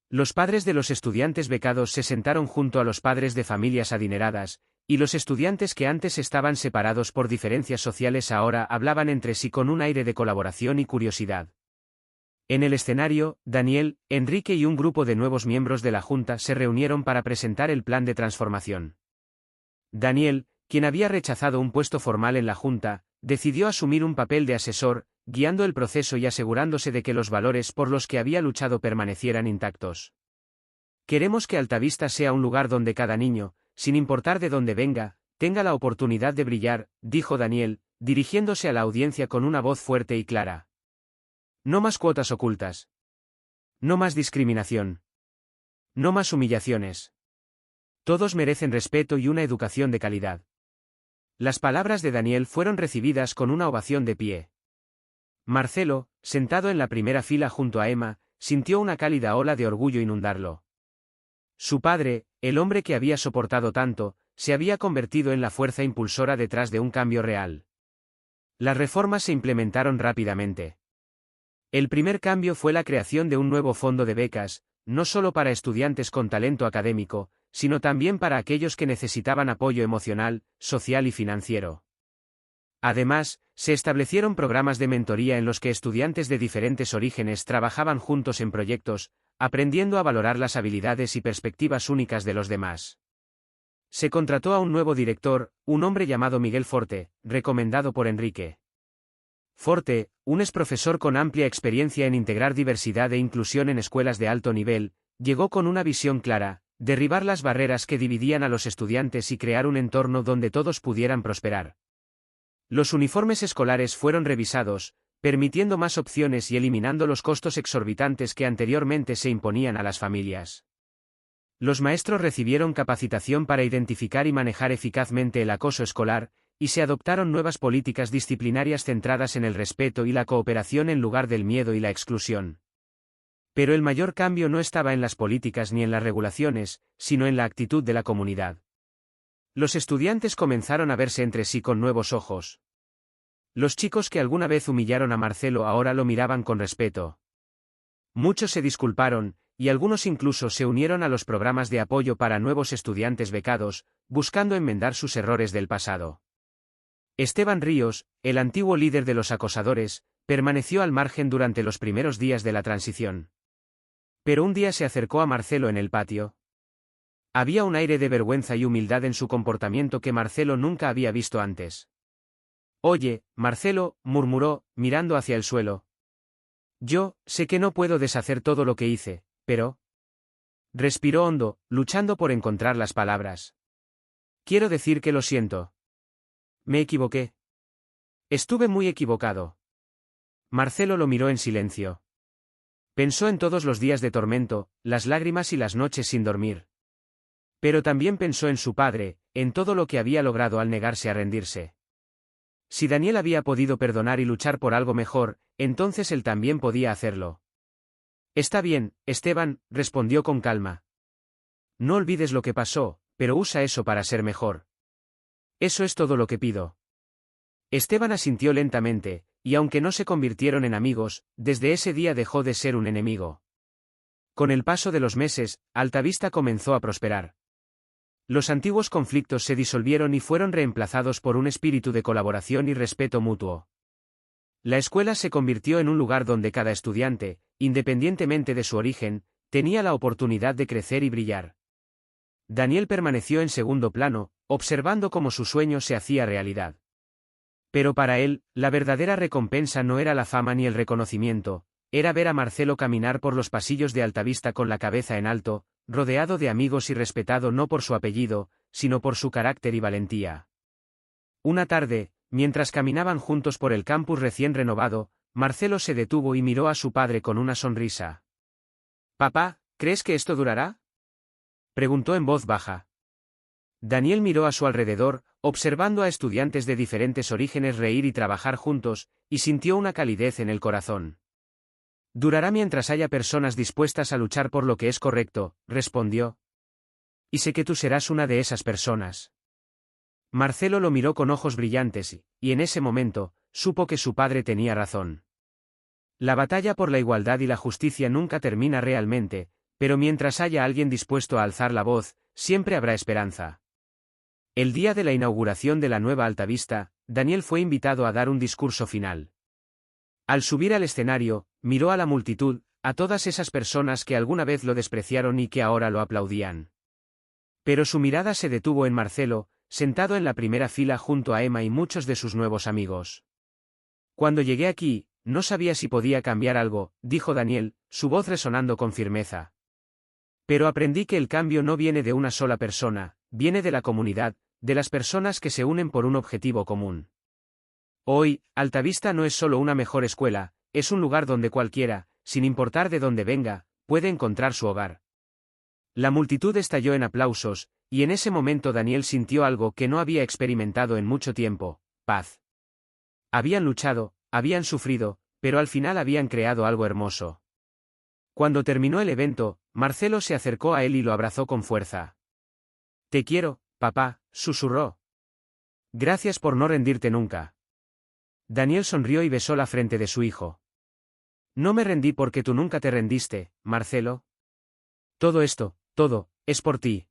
Los padres de los estudiantes becados se sentaron junto a los padres de familias adineradas, y los estudiantes que antes estaban separados por diferencias sociales ahora hablaban entre sí con un aire de colaboración y curiosidad. En el escenario, Daniel, Enrique y un grupo de nuevos miembros de la Junta se reunieron para presentar el plan de transformación. Daniel, quien había rechazado un puesto formal en la Junta, decidió asumir un papel de asesor, guiando el proceso y asegurándose de que los valores por los que había luchado permanecieran intactos. Queremos que Altavista sea un lugar donde cada niño, sin importar de dónde venga, tenga la oportunidad de brillar, dijo Daniel, dirigiéndose a la audiencia con una voz fuerte y clara. No más cuotas ocultas. No más discriminación. No más humillaciones. Todos merecen respeto y una educación de calidad. Las palabras de Daniel fueron recibidas con una ovación de pie. Marcelo, sentado en la primera fila junto a Emma, sintió una cálida ola de orgullo inundarlo. Su padre, el hombre que había soportado tanto, se había convertido en la fuerza impulsora detrás de un cambio real. Las reformas se implementaron rápidamente. El primer cambio fue la creación de un nuevo fondo de becas, no solo para estudiantes con talento académico, sino también para aquellos que necesitaban apoyo emocional, social y financiero. Además, se establecieron programas de mentoría en los que estudiantes de diferentes orígenes trabajaban juntos en proyectos, aprendiendo a valorar las habilidades y perspectivas únicas de los demás. Se contrató a un nuevo director, un hombre llamado Miguel Forte, recomendado por Enrique. Forte, un exprofesor con amplia experiencia en integrar diversidad e inclusión en escuelas de alto nivel, llegó con una visión clara: derribar las barreras que dividían a los estudiantes y crear un entorno donde todos pudieran prosperar. Los uniformes escolares fueron revisados, permitiendo más opciones y eliminando los costos exorbitantes que anteriormente se imponían a las familias. Los maestros recibieron capacitación para identificar y manejar eficazmente el acoso escolar, y se adoptaron nuevas políticas disciplinarias centradas en el respeto y la cooperación en lugar del miedo y la exclusión. Pero el mayor cambio no estaba en las políticas ni en las regulaciones, sino en la actitud de la comunidad. Los estudiantes comenzaron a verse entre sí con nuevos ojos. Los chicos que alguna vez humillaron a Marcelo ahora lo miraban con respeto. Muchos se disculparon, y algunos incluso se unieron a los programas de apoyo para nuevos estudiantes becados, buscando enmendar sus errores del pasado. Esteban Ríos, el antiguo líder de los acosadores, permaneció al margen durante los primeros días de la transición. Pero un día se acercó a Marcelo en el patio. Había un aire de vergüenza y humildad en su comportamiento que Marcelo nunca había visto antes. «Oye, Marcelo», murmuró, mirando hacia el suelo. «Yo sé que no puedo deshacer todo lo que hice, pero…». Respiró hondo, luchando por encontrar las palabras. «Quiero decir que lo siento. Me equivoqué. Estuve muy equivocado». Marcelo lo miró en silencio. Pensó en todos los días de tormento, las lágrimas y las noches sin dormir. Pero también pensó en su padre, en todo lo que había logrado al negarse a rendirse. Si Daniel había podido perdonar y luchar por algo mejor, entonces él también podía hacerlo. «Está bien, Esteban», respondió con calma. «No olvides lo que pasó, pero usa eso para ser mejor. Eso es todo lo que pido». Esteban asintió lentamente, y aunque no se convirtieron en amigos, desde ese día dejó de ser un enemigo. Con el paso de los meses, Altavista comenzó a prosperar. Los antiguos conflictos se disolvieron y fueron reemplazados por un espíritu de colaboración y respeto mutuo. La escuela se convirtió en un lugar donde cada estudiante, independientemente de su origen, tenía la oportunidad de crecer y brillar. Daniel permaneció en segundo plano, observando cómo su sueño se hacía realidad. Pero para él, la verdadera recompensa no era la fama ni el reconocimiento, era ver a Marcelo caminar por los pasillos de Altavista con la cabeza en alto, rodeado de amigos y respetado no por su apellido, sino por su carácter y valentía. Una tarde, mientras caminaban juntos por el campus recién renovado, Marcelo se detuvo y miró a su padre con una sonrisa. «Papá, ¿crees que esto durará?», preguntó en voz baja. Daniel miró a su alrededor, observando a estudiantes de diferentes orígenes reír y trabajar juntos, y sintió una calidez en el corazón. «Durará mientras haya personas dispuestas a luchar por lo que es correcto», respondió. «Y sé que tú serás una de esas personas». Marcelo lo miró con ojos brillantes y en ese momento, supo que su padre tenía razón. La batalla por la igualdad y la justicia nunca termina realmente, pero mientras haya alguien dispuesto a alzar la voz, siempre habrá esperanza. El día de la inauguración de la nueva Altavista, Daniel fue invitado a dar un discurso final. Al subir al escenario, miró a la multitud, a todas esas personas que alguna vez lo despreciaron y que ahora lo aplaudían. Pero su mirada se detuvo en Marcelo, sentado en la primera fila junto a Emma y muchos de sus nuevos amigos. «Cuando llegué aquí, no sabía si podía cambiar algo», dijo Daniel, su voz resonando con firmeza. «Pero aprendí que el cambio no viene de una sola persona, viene de la comunidad, de las personas que se unen por un objetivo común. Hoy, Altavista no es solo una mejor escuela, es un lugar donde cualquiera, sin importar de dónde venga, puede encontrar su hogar». La multitud estalló en aplausos, y en ese momento Daniel sintió algo que no había experimentado en mucho tiempo: paz. Habían luchado, habían sufrido, pero al final habían creado algo hermoso. Cuando terminó el evento, Marcelo se acercó a él y lo abrazó con fuerza. «Te quiero, papá», susurró. «Gracias por no rendirte nunca». Daniel sonrió y besó la frente de su hijo. No me rendí porque tú nunca te rendiste, Marcelo. Todo esto, todo, es por ti.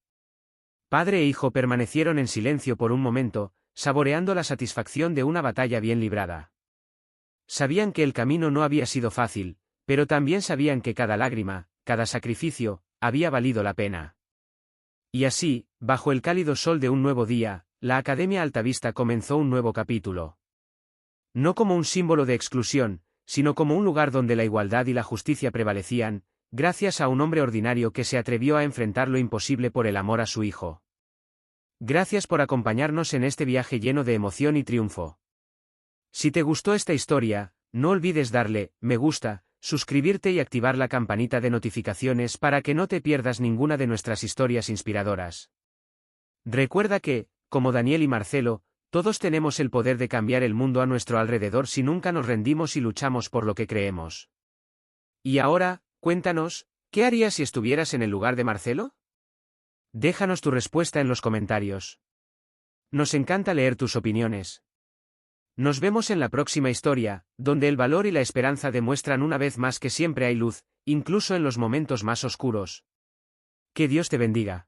Padre e hijo permanecieron en silencio por un momento, saboreando la satisfacción de una batalla bien librada. Sabían que el camino no había sido fácil, pero también sabían que cada lágrima, cada sacrificio, había valido la pena. Y así, bajo el cálido sol de un nuevo día, la Academia Altavista comenzó un nuevo capítulo. No como un símbolo de exclusión, sino como un lugar donde la igualdad y la justicia prevalecían, gracias a un hombre ordinario que se atrevió a enfrentar lo imposible por el amor a su hijo. Gracias por acompañarnos en este viaje lleno de emoción y triunfo. Si te gustó esta historia, no olvides darle me gusta, suscribirte y activar la campanita de notificaciones para que no te pierdas ninguna de nuestras historias inspiradoras. Recuerda que, como Daniel y Marcelo, todos tenemos el poder de cambiar el mundo a nuestro alrededor si nunca nos rendimos y luchamos por lo que creemos. Y ahora, cuéntanos, ¿qué harías si estuvieras en el lugar de Marcelo? Déjanos tu respuesta en los comentarios. Nos encanta leer tus opiniones. Nos vemos en la próxima historia, donde el valor y la esperanza demuestran una vez más que siempre hay luz, incluso en los momentos más oscuros. Que Dios te bendiga.